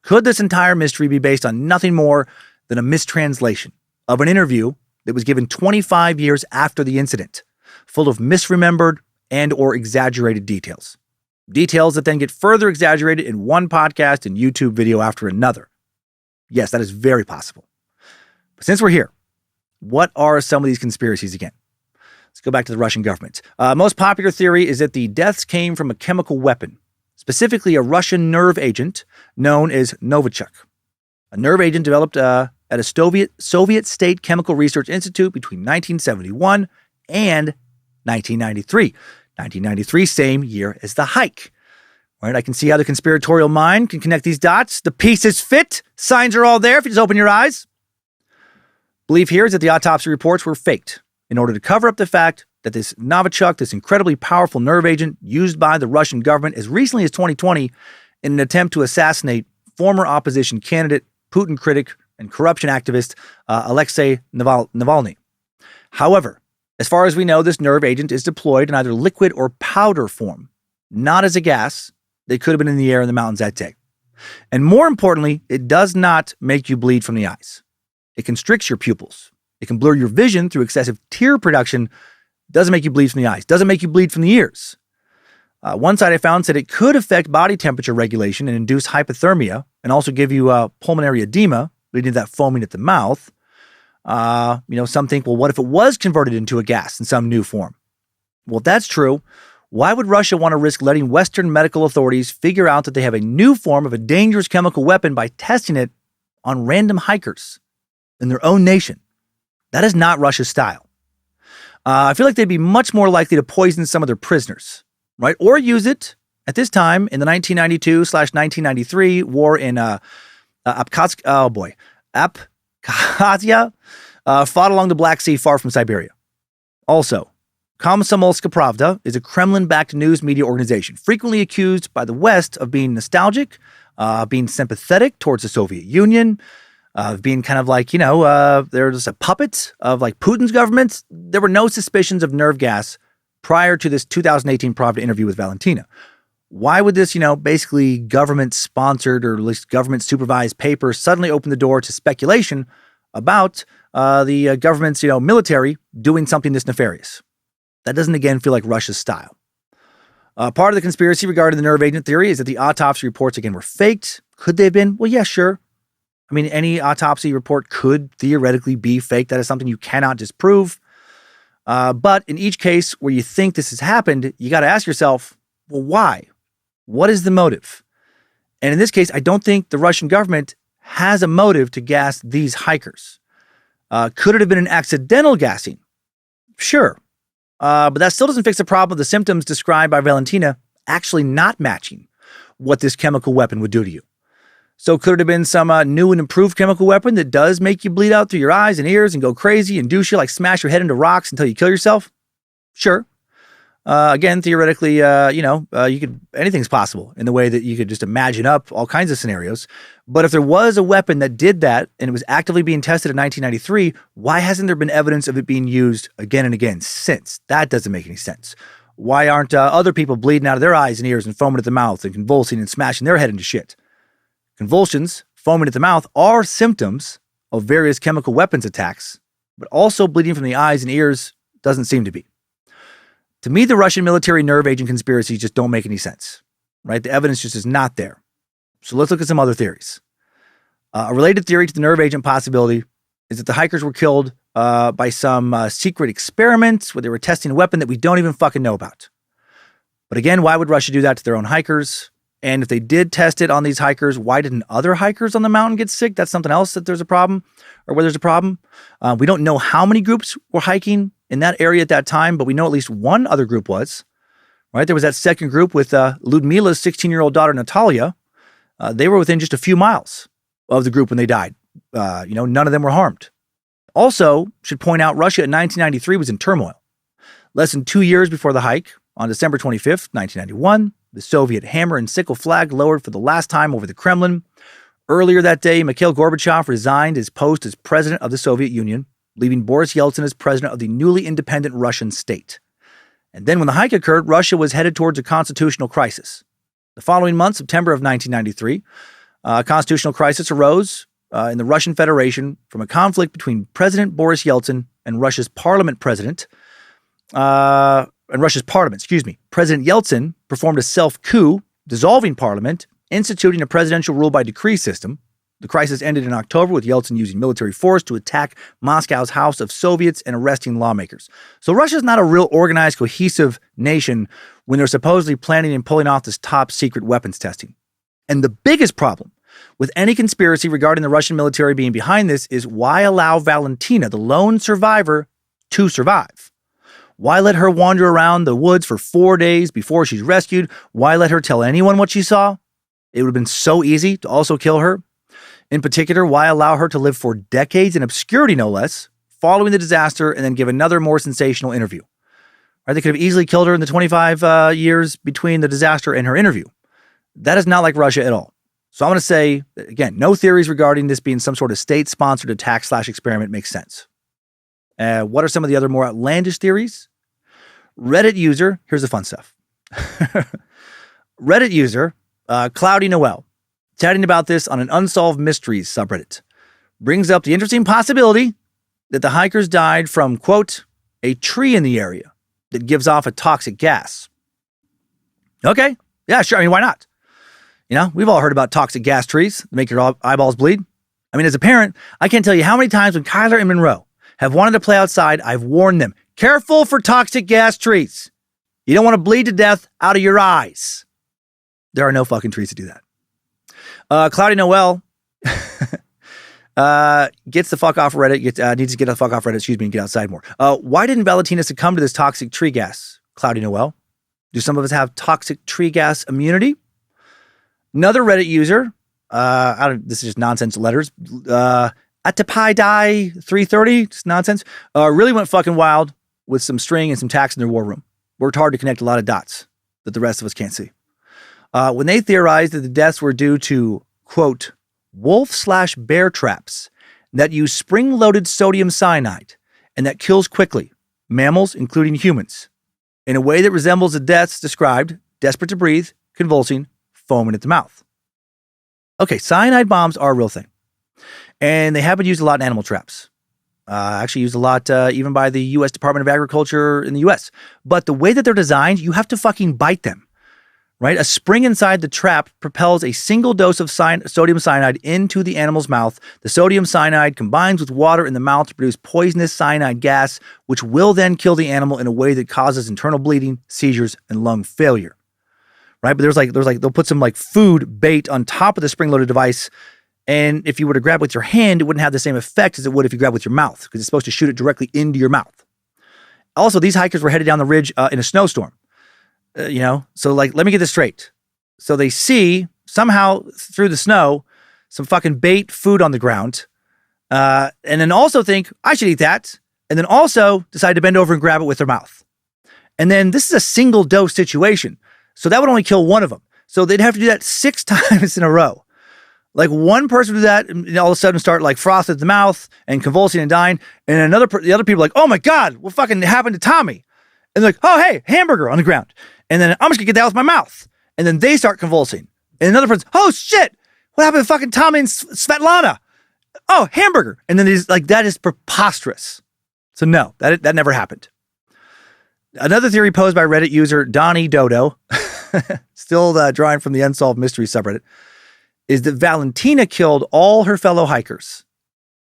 Speaker 1: Could this entire mystery be based on nothing more than a mistranslation of an interview that was given 25 years after the incident, full of misremembered and or exaggerated details? Details that then get further exaggerated in one podcast and YouTube video after another. Yes, that is very possible. But since we're here, what are some of these conspiracies again? Let's go back to the Russian government. Most popular theory is that the deaths came from a chemical weapon, specifically a Russian nerve agent known as Novichok. A nerve agent developed at a Soviet State Chemical Research Institute between 1971 and 1993. 1993, same year as the hike. Right, I can see how the conspiratorial mind can connect these dots. The pieces fit. Signs are all there if you just open your eyes. Belief here is that the autopsy reports were faked in order to cover up the fact that this Novichok, this incredibly powerful nerve agent used by the Russian government as recently as 2020 in an attempt to assassinate former opposition candidate, Putin critic, and corruption activist Alexei Navalny. However, as far as we know, this nerve agent is deployed in either liquid or powder form, not as a gas. They could have been in the air in the mountains that day. And more importantly, it does not make you bleed from the eyes. It constricts your pupils. It can blur your vision through excessive tear production. Doesn't make you bleed from the eyes. Doesn't make you bleed from the ears. One site I found said it could affect body temperature regulation and induce hypothermia and also give you pulmonary edema, leading to that foaming at the mouth. Some think, well, what if it was converted into a gas in some new form? Well, if that's true, why would Russia want to risk letting Western medical authorities figure out that they have a new form of a dangerous chemical weapon by testing it on random hikers in their own nation? That is not Russia's style. I feel like they'd be much more likely to poison some of their prisoners, right? Or use it at this time in the 1992/1993 war in Abkhazia, fought along the Black Sea far from Siberia. Also, Komsomolska Pravda is a Kremlin-backed news media organization, frequently accused by the West of being nostalgic, being sympathetic towards the Soviet Union, being kind of like, they're just a puppet of like Putin's government. There were no suspicions of nerve gas prior to this 2018 Pravda interview with Valentina. Why would this, basically government-sponsored or at least government-supervised paper suddenly open the door to speculation about the government's, military doing something this nefarious? That doesn't, again, feel like Russia's style. Part of the conspiracy regarding the nerve agent theory is that the autopsy reports, again, were faked. Could they have been? Well, yeah, sure. I mean, any autopsy report could theoretically be fake. That is something you cannot disprove. But in each case where you think this has happened, you got to ask yourself, well, why? What is the motive? And in this case, I don't think the Russian government has a motive to gas these hikers. Could it have been an accidental gassing? Sure. But that still doesn't fix the problem of the symptoms described by Valentina actually not matching what this chemical weapon would do to you. So could it have been some new and improved chemical weapon that does make you bleed out through your eyes and ears and go crazy and do shit like smash your head into rocks until you kill yourself? Sure. Again, theoretically, anything's possible in the way that you could just imagine up all kinds of scenarios. But if there was a weapon that did that and it was actively being tested in 1993, why hasn't there been evidence of it being used again and again since? That doesn't make any sense. Why aren't other people bleeding out of their eyes and ears and foaming at the mouth and convulsing and smashing their head into shit? Convulsions, foaming at the mouth, are symptoms of various chemical weapons attacks, but also bleeding from the eyes and ears doesn't seem to be. To me, the Russian military nerve agent conspiracies just don't make any sense, right? The evidence just is not there. So let's look at some other theories. A related theory to the nerve agent possibility is that the hikers were killed by some secret experiments where they were testing a weapon that we don't even fucking know about. But again, why would Russia do that to their own hikers? And if they did test it on these hikers, why didn't other hikers on the mountain get sick? That's something else that there's a problem, or where there's a problem. We don't know how many groups were hiking in that area at that time, but we know at least one other group was, right? There was that second group with Ludmila's 16-year-old daughter, Natalia. They were within just a few miles of the group when they died. None of them were harmed. Also, should point out, Russia in 1993 was in turmoil. Less than 2 years before the hike, on December 25th, 1991, the Soviet hammer and sickle flag lowered for the last time over the Kremlin. Earlier that day, Mikhail Gorbachev resigned his post as president of the Soviet Union, leaving Boris Yeltsin as president of the newly independent Russian state. And then when the hike occurred, Russia was headed towards a constitutional crisis. The following month, September of 1993, a constitutional crisis arose in the Russian Federation from a conflict between President Boris Yeltsin and Russia's parliament. President Yeltsin performed a self-coup, dissolving parliament, instituting a presidential rule by decree system. The crisis ended in October with Yeltsin using military force to attack Moscow's House of Soviets and arresting lawmakers. So Russia's not a real organized, cohesive nation when they're supposedly planning and pulling off this top secret weapons testing. And the biggest problem with any conspiracy regarding the Russian military being behind this is why allow Valentina, the lone survivor, to survive? Why let her wander around the woods for 4 days before she's rescued? Why let her tell anyone what she saw? It would have been so easy to also kill her. In particular, why allow her to live for decades in obscurity, no less, following the disaster and then give another more sensational interview? Right? They could have easily killed her in the 25 years between the disaster and her interview. That is not like Russia at all. So I'm going to say, again, no theories regarding this being some sort of state-sponsored attack/experiment makes sense. What are some of the other more outlandish theories? Reddit user, here's the fun stuff. Reddit user, Cloudy Noel, chatting about this on an Unsolved Mysteries subreddit, brings up the interesting possibility that the hikers died from, quote, a tree in the area that gives off a toxic gas. Okay, yeah, sure. I mean, why not? You know, we've all heard about toxic gas trees that make your eyeballs bleed. I mean, as a parent, I can't tell you how many times when Kyler and Monroe have wanted to play outside, I've warned them, careful for toxic gas trees. You don't want to bleed to death out of your eyes. There are no fucking trees to do that. Cloudy Noel gets the fuck off Reddit, needs to get the fuck off Reddit, and get outside more. Why didn't Valentina succumb to this toxic tree gas? Cloudy Noel. Do some of us have toxic tree gas immunity? Another Reddit user, this is just nonsense letters, Atapai 330, just nonsense, really went fucking wild with some string and some tacks in their war room. Worked hard to connect a lot of dots that the rest of us can't see. When they theorized that the deaths were due to, quote, wolf/bear traps that use spring-loaded sodium cyanide and that kills quickly mammals, including humans, in a way that resembles the deaths described, desperate to breathe, convulsing, foaming at the mouth. Okay, cyanide bombs are a real thing. And they have been used a lot in animal traps. Actually used a lot even by the U.S. Department of Agriculture in the U.S. But the way that they're designed, you have to fucking bite them. Right? A spring inside the trap propels a single dose of sodium cyanide into the animal's mouth. The sodium cyanide combines with water in the mouth to produce poisonous cyanide gas, which will then kill the animal in a way that causes internal bleeding, seizures, and lung failure. Right? But there's like they'll put some like food bait on top of the spring-loaded device, and if you were to grab with your hand, it wouldn't have the same effect as it would if you grab with your mouth, because it's supposed to shoot it directly into your mouth. Also, these hikers were headed down the ridge in a snowstorm. So like, let me get this straight. So they see somehow through the snow some fucking bait food on the ground, and then also think, I should eat that, and then also decide to bend over and grab it with their mouth. And then this is a single dose situation, so that would only kill one of them. So they'd have to do that 6 times in a row. Like one person would do that and all of a sudden start like frothing at the mouth and convulsing and dying, and the other people are like, oh my God, what fucking happened to Tommy? And they're like, oh, hey, hamburger on the ground. And then I'm just gonna get that with my mouth. And then they start convulsing. And another person's, oh shit, what happened to fucking Tommy and Svetlana? Oh, hamburger. And then he's like, that is preposterous. So no, that never happened. Another theory posed by Reddit user Donnie Dodo, still drawing from the Unsolved Mysteries subreddit, is that Valentina killed all her fellow hikers.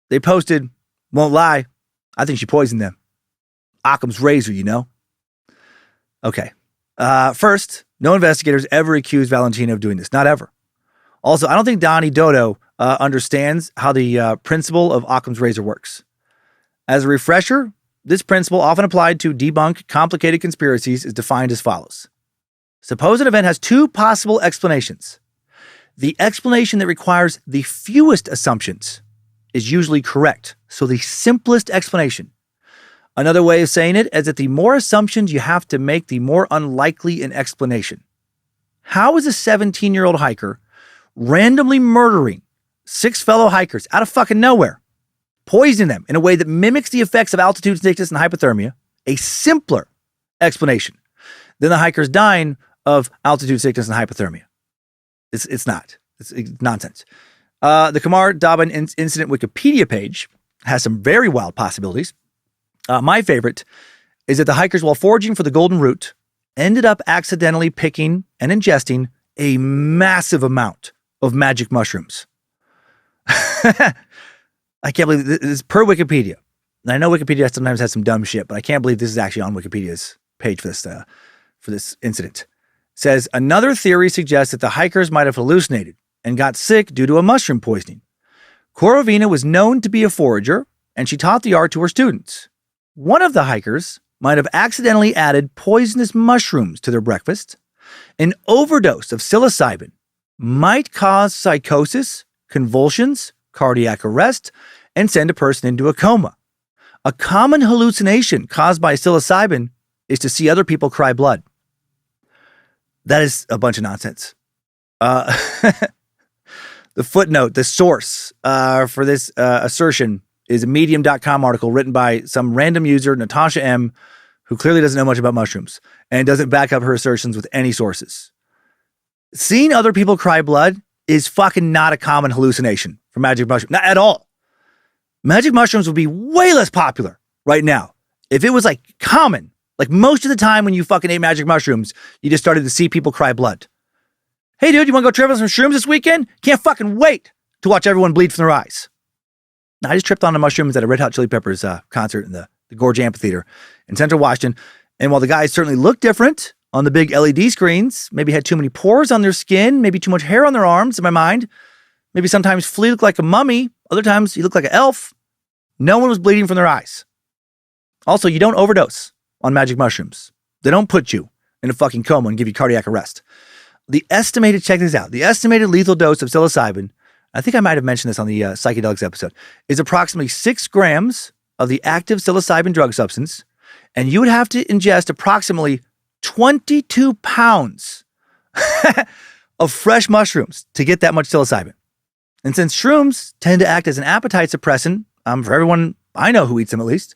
Speaker 1: They posted, won't lie, I think she poisoned them. Occam's razor, you know? Okay. First, no investigators ever accused Valentina of doing this. Not ever. Also, I don't think Donnie Dodo understands how the principle of Occam's razor works. As a refresher, this principle, often applied to debunk complicated conspiracies, is defined as follows. Suppose an event has 2 possible explanations. The explanation that requires the fewest assumptions is usually correct. So the simplest explanation. Another way of saying it is that the more assumptions you have to make, the more unlikely an explanation. How is a 17-year-old hiker randomly murdering 6 fellow hikers out of fucking nowhere, poisoning them in a way that mimics the effects of altitude sickness and hypothermia, a simpler explanation than the hikers dying of altitude sickness and hypothermia? It's not. It's nonsense. The Khamar-Daban incident Wikipedia page has some very wild possibilities. My favorite is that the hikers, while foraging for the golden route, ended up accidentally picking and ingesting a massive amount of magic mushrooms. I can't believe this is per Wikipedia. And I know Wikipedia sometimes has some dumb shit, but I can't believe this is actually on Wikipedia's page for this incident. It says, another theory suggests that the hikers might have hallucinated and got sick due to a mushroom poisoning. Korovina was known to be a forager, and she taught the art to her students. One of the hikers might have accidentally added poisonous mushrooms to their breakfast. An overdose of psilocybin might cause psychosis, convulsions, cardiac arrest, and send a person into a coma. A common hallucination caused by psilocybin is to see other people cry blood. That is a bunch of nonsense. The footnote, the source for this assertion is a medium.com article written by some random user, Natasha M., who clearly doesn't know much about mushrooms and doesn't back up her assertions with any sources. Seeing other people cry blood is fucking not a common hallucination from magic mushrooms. Not at all. Magic mushrooms would be way less popular right now if it was like common. Like most of the time when you fucking ate magic mushrooms, you just started to see people cry blood. Hey dude, you want to go trip on some shrooms this weekend? Can't fucking wait to watch everyone bleed from their eyes. Now, I just tripped on the mushrooms at a Red Hot Chili Peppers concert in the Gorge Amphitheater in Central Washington. And while the guys certainly looked different on the big LED screens, maybe had too many pores on their skin, maybe too much hair on their arms, in my mind, maybe sometimes Flea looked like a mummy, other times he looked like an elf, no one was bleeding from their eyes. Also, you don't overdose on magic mushrooms. They don't put you in a fucking coma and give you cardiac arrest. Check this out, the estimated lethal dose of psilocybin, I think I might have mentioned this on the psychedelics episode, is approximately 6 grams of the active psilocybin drug substance, and you would have to ingest approximately 22 pounds of fresh mushrooms to get that much psilocybin. And since shrooms tend to act as an appetite suppressant, for everyone I know who eats them at least,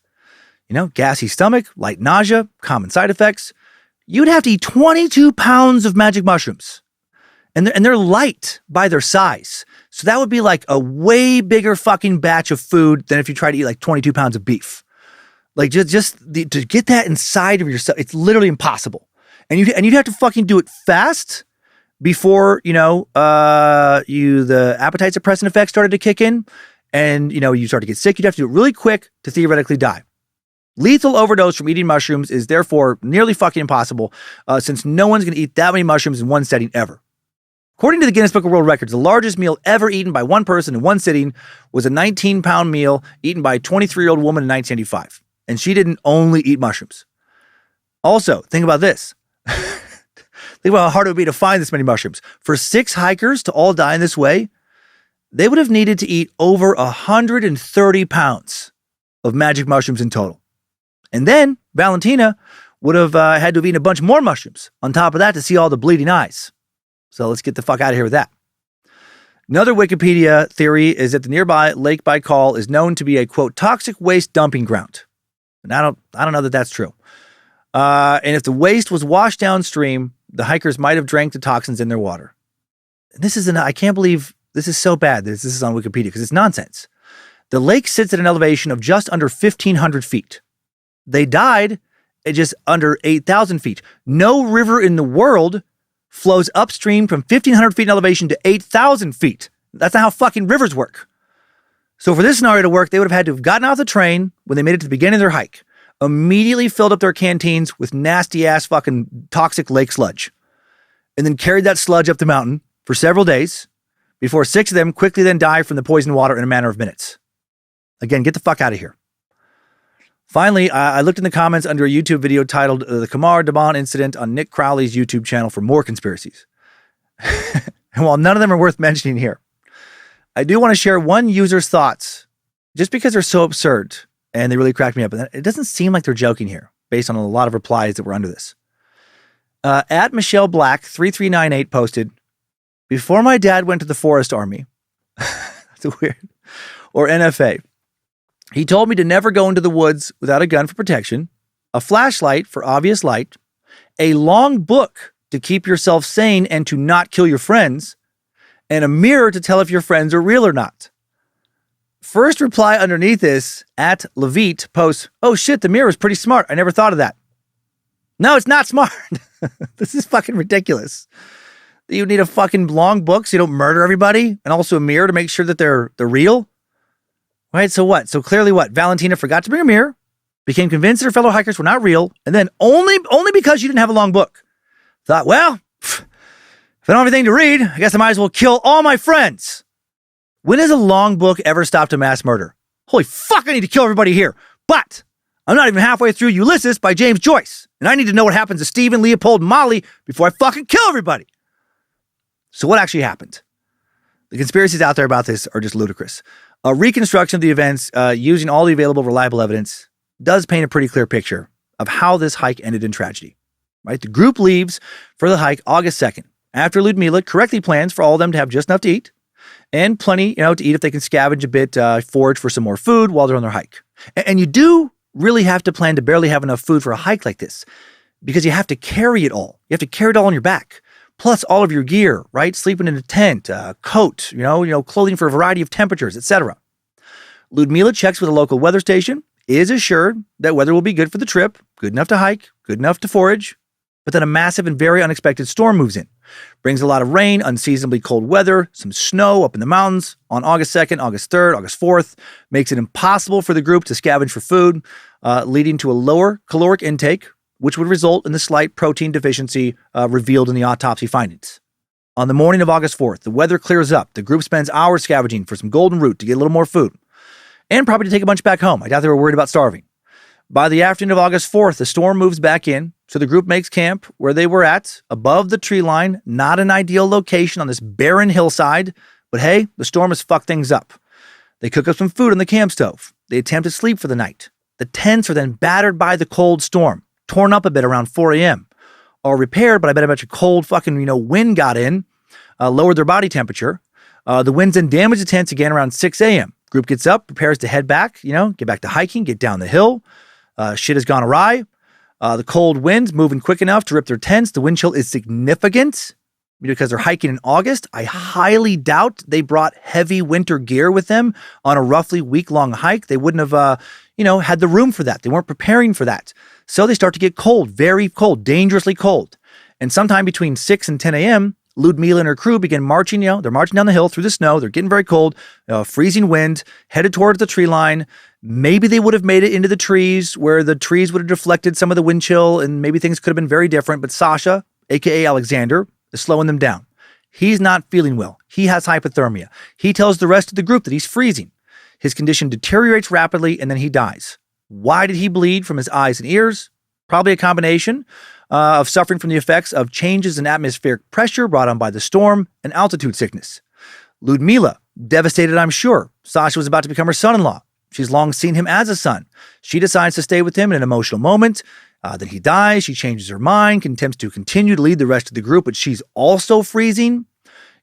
Speaker 1: gassy stomach, light nausea, common side effects, you'd have to eat 22 pounds of magic mushrooms. And they're light by their size. So that would be like a way bigger fucking batch of food than if you try to eat like 22 pounds of beef. Like to get that inside of yourself, it's literally impossible. And you'd have to fucking do it fast before, the appetite suppressant effects started to kick in and, you start to get sick. You'd have to do it really quick to theoretically die. Lethal overdose from eating mushrooms is therefore nearly fucking impossible since no one's going to eat that many mushrooms in one setting ever. According to the Guinness Book of World Records, the largest meal ever eaten by one person in one sitting was a 19-pound meal eaten by a 23-year-old woman in 1985. And she didn't only eat mushrooms. Also, think about this. Think about how hard it would be to find this many mushrooms. For 6 hikers to all die in this way, they would have needed to eat over 130 pounds of magic mushrooms in total. And then Valentina would have had to have eaten a bunch more mushrooms on top of that to see all the bleeding eyes. So let's get the fuck out of here with that. Another Wikipedia theory is that the nearby Lake Baikal is known to be a, quote, toxic waste dumping ground. And I don't know that that's true. And if the waste was washed downstream, the hikers might have drank the toxins in their water. I can't believe this is so bad that this is on Wikipedia because it's nonsense. The lake sits at an elevation of just under 1,500 feet. They died at just under 8,000 feet. No river in the world flows upstream from 1,500 feet in elevation to 8,000 feet. That's not how fucking rivers work. So for this scenario to work, they would have had to have gotten off the train when they made it to the beginning of their hike, immediately filled up their canteens with nasty ass fucking toxic lake sludge, and then carried that sludge up the mountain for several days before 6 of them quickly then died from the poisoned water in a matter of minutes. Again, get the fuck out of here. Finally, I looked in the comments under a YouTube video titled The Khamar-Daban Incident on Nick Crowley's YouTube channel for more conspiracies. And while none of them are worth mentioning here, I do want to share one user's thoughts just because they're so absurd and they really cracked me up. And it doesn't seem like they're joking here based on a lot of replies that were under this. At Michelle Black 3398 posted, "Before my dad went to the Forest Army," that's weird, or NFA, "he told me to never go into the woods without a gun for protection, a flashlight for obvious light, a long book to keep yourself sane and to not kill your friends, and a mirror to tell if your friends are real or not." First reply underneath this, at Levite, posts, "Oh shit, the mirror is pretty smart. I never thought of that." No, it's not smart. This is fucking ridiculous. You need a fucking long book so you don't murder everybody, and also a mirror to make sure that they're real. Right, so what? So clearly what? Valentina forgot to bring a mirror, became convinced that her fellow hikers were not real, and then only because you didn't have a long book, thought, well, if I don't have anything to read, I guess I might as well kill all my friends. When has a long book ever stopped a mass murder? Holy fuck, I need to kill everybody here. But I'm not even halfway through Ulysses by James Joyce, and I need to know what happens to Stephen, Leopold, and Molly before I fucking kill everybody. So what actually happened? The conspiracies out there about this are just ludicrous. A reconstruction of the events using all the available reliable evidence does paint a pretty clear picture of how this hike ended in tragedy. Right? The group leaves for the hike August 2nd, after Ludmila correctly plans for all of them to have just enough to eat and plenty, to eat if they can scavenge a bit, forage for some more food while they're on their hike. And you do really have to plan to barely have enough food for a hike like this because you have to carry it all. You have to carry it all on your back. plus all of your gear, right? Sleeping in a tent, coat, clothing for a variety of temperatures, etc. Ludmila checks with a local weather station, is assured that weather will be good for the trip, good enough to hike, good enough to forage. But then a massive and very unexpected storm moves in. Brings a lot of rain, unseasonably cold weather, some snow up in the mountains on August 2nd, August 3rd, August 4th. Makes it impossible for the group to scavenge for food, leading to a lower caloric intake, which would result in the slight protein deficiency revealed in the autopsy findings. On the morning of August 4th, the weather clears up. The group spends hours scavenging for some golden root to get a little more food. And probably to take a bunch back home. I doubt they were worried about starving. By the afternoon of August 4th, the storm moves back in, so the group makes camp where they were at, above the tree line, not an ideal location on this barren hillside, but hey, the storm has fucked things up. They cook up some food on the camp stove. They attempt to sleep for the night. The tents are then battered by the cold storm, torn up a bit around 4 a.m. All repaired, but I bet a bunch of cold wind got in, lowered their body temperature. The winds then damage the tents again around 6 a.m. Group gets up, prepares to head back, get back to hiking, get down the hill. Shit has gone awry. The cold winds moving quick enough to rip their tents. The wind chill is significant because they're hiking in August. I highly doubt they brought heavy winter gear with them on a roughly week-long hike. They wouldn't have, had the room for that. They weren't preparing for that. So they start to get cold, very cold, dangerously cold. And sometime between 6 and 10 a.m., Ludmila and her crew begin marching, they're marching down the hill through the snow. They're getting very cold, freezing wind, headed towards the tree line. Maybe they would have made it into the trees where the trees would have deflected some of the wind chill and maybe things could have been very different. But Sasha, aka Alexander, is slowing them down. He's not feeling well. He has hypothermia. He tells the rest of the group that he's freezing. His condition deteriorates rapidly and then he dies. Why did he bleed from his eyes and ears? Probably a combination of suffering from the effects of changes in atmospheric pressure brought on by the storm and altitude sickness. Ludmila, devastated, I'm sure. Sasha was about to become her son-in-law. She's long seen him as a son. She decides to stay with him in an emotional moment. Then he dies. She changes her mind, attempts to continue to lead the rest of the group, but she's also freezing.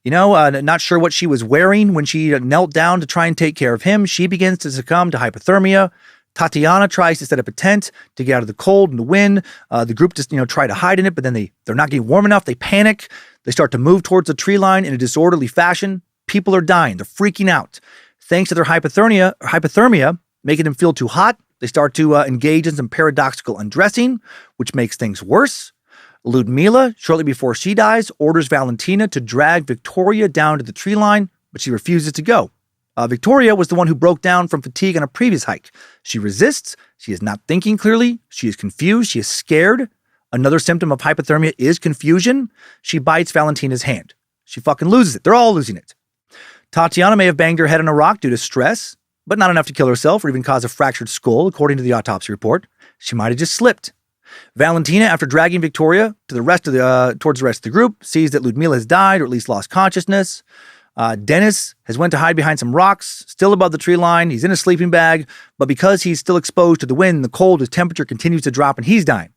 Speaker 1: Not sure what she was wearing when she knelt down to try and take care of him. She begins to succumb to hypothermia. Tatiana tries to set up a tent to get out of the cold and the wind. The group just, try to hide in it, but then they're not getting warm enough. They panic. They start to move towards the tree line in a disorderly fashion. People are dying. They're freaking out. Thanks to their hypothermia, making them feel too hot, they start to engage in some paradoxical undressing, which makes things worse. Ludmila, shortly before she dies, orders Valentina to drag Victoria down to the tree line, but she refuses to go. Victoria was the one who broke down from fatigue on a previous hike. She resists. She is not thinking clearly. She is confused. She is scared. Another symptom of hypothermia is confusion. She bites Valentina's hand. She fucking loses it. They're all losing it. Tatiana may have banged her head on a rock due to stress, but not enough to kill herself or even cause a fractured skull, according to the autopsy report. She might have just slipped. Valentina, after dragging Victoria towards the rest of the group, sees that Ludmila has died or at least lost consciousness. Dennis has went to hide behind some rocks, still above the tree line. He's in a sleeping bag, but because he's still exposed to the wind and the cold, his temperature continues to drop and he's dying.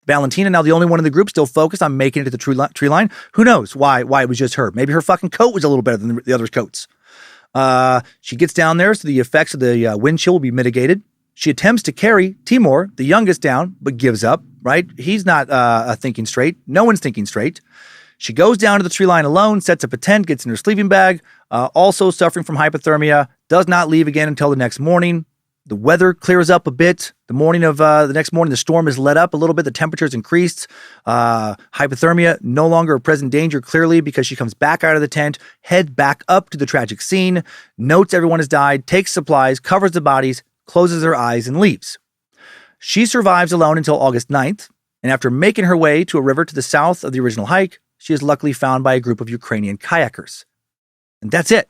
Speaker 1: Valentina, now the only one in the group, still focused on making it to the tree line. Who knows why it was just her? Maybe her fucking coat was a little better than the others' coats. She gets down there so the effects of the wind chill will be mitigated. She attempts to carry Timur, the youngest, down, but gives up, right? He's not thinking straight. No one's thinking straight. She goes down to the tree line alone, sets up a tent, gets in her sleeping bag, also suffering from hypothermia, does not leave again until the next morning. The weather clears up a bit. The next morning, the storm is let up a little bit. The temperature's increased. Hypothermia, no longer a present danger, clearly, because she comes back out of the tent, heads back up to the tragic scene, notes everyone has died, takes supplies, covers the bodies, closes her eyes, and leaves. She survives alone until August 9th, and after making her way to a river to the south of the original hike, she is luckily found by a group of Ukrainian kayakers. And that's it.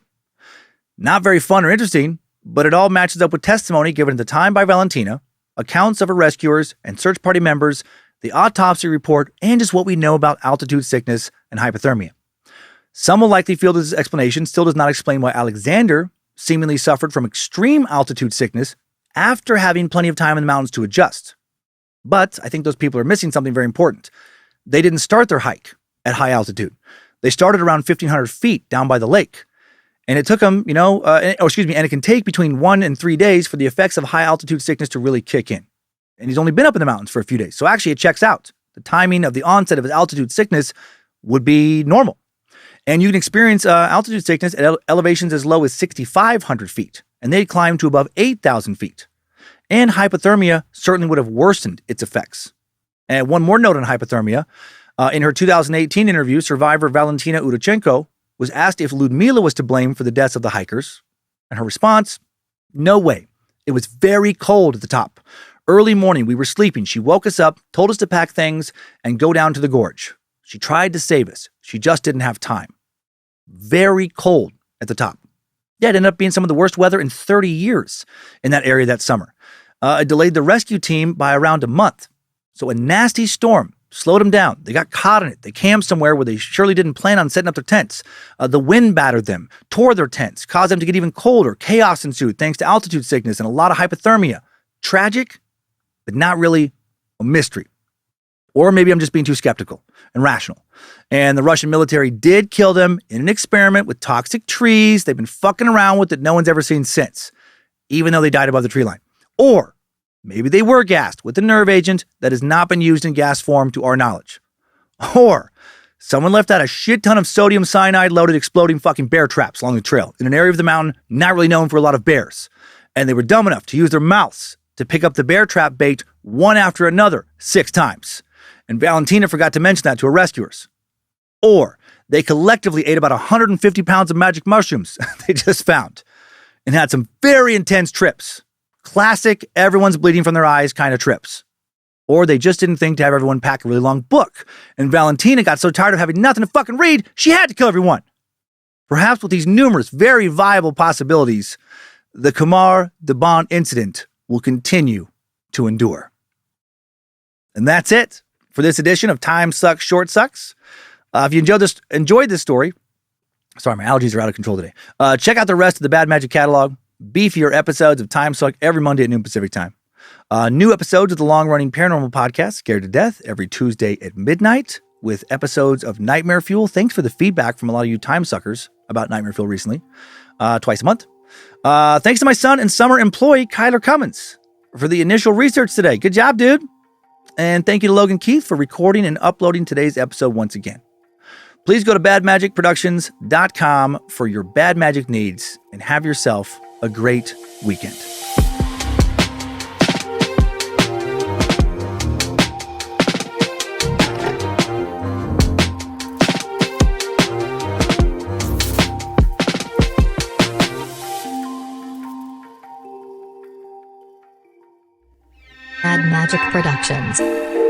Speaker 1: Not very fun or interesting, but it all matches up with testimony given at the time by Valentina, accounts of her rescuers and search party members, the autopsy report, and just what we know about altitude sickness and hypothermia. Some will likely feel this explanation still does not explain why Alexander seemingly suffered from extreme altitude sickness after having plenty of time in the mountains to adjust. But I think those people are missing something very important. They didn't start their hike at high altitude. They started around 1,500 feet down by the lake. And it took them, and it can take between 1 and 3 days for the effects of high altitude sickness to really kick in. And he's only been up in the mountains for a few days. So actually it checks out. The timing of the onset of his altitude sickness would be normal. And you can experience altitude sickness at elevations as low as 6,500 feet, and they'd climb to above 8,000 feet. And hypothermia certainly would have worsened its effects. And one more note on hypothermia. In her 2018 interview, survivor Valentina Udachenko was asked if Ludmila was to blame for the deaths of the hikers. And her response, no way. It was very cold at the top. Early morning, we were sleeping. She woke us up, told us to pack things, and go down to the gorge. She tried to save us. She just didn't have time. Very cold at the top. Yeah, it ended up being some of the worst weather in 30 years in that area that summer. It delayed the rescue team by around a month. So a nasty storm slowed them down. They got caught in it. They camped somewhere where they surely didn't plan on setting up their tents. The wind battered them, tore their tents, caused them to get even colder. Chaos ensued thanks to altitude sickness and a lot of hypothermia. Tragic, but not really a mystery. Or maybe I'm just being too skeptical and rational. And the Russian military did kill them in an experiment with toxic trees they've been fucking around with that no one's ever seen since, even though they died above the tree line. Or maybe they were gassed with a nerve agent that has not been used in gas form to our knowledge. Or someone left out a shit ton of sodium cyanide loaded exploding fucking bear traps along the trail in an area of the mountain not really known for a lot of bears. And they were dumb enough to use their mouths to pick up the bear trap bait one after another 6 times. And Valentina forgot to mention that to her rescuers. Or they collectively ate about 150 pounds of magic mushrooms they just found and had some very intense trips. Classic, everyone's bleeding from their eyes kind of trips. Or they just didn't think to have everyone pack a really long book. And Valentina got so tired of having nothing to fucking read, she had to kill everyone. Perhaps with these numerous, very viable possibilities, the Khamar-Daban incident will continue to endure. And that's it for this edition of Time Sucks, Short Sucks. If you enjoyed this story, sorry, my allergies are out of control today. Check out the rest of the Bad Magic catalog. Beefier episodes of Time Suck every Monday at noon Pacific time. New episodes of the long-running paranormal podcast, Scared to Death, every Tuesday at midnight, with episodes of Nightmare Fuel. Thanks for the feedback from a lot of you time suckers about Nightmare Fuel recently. Twice a month. Thanks to my son and summer employee, Kyler Cummins, for the initial research today. Good job, dude. And thank you to Logan Keith for recording and uploading today's episode once again. Please go to badmagicproductions.com for your bad magic needs and have yourself a great weekend.
Speaker 4: Bad Magic Productions.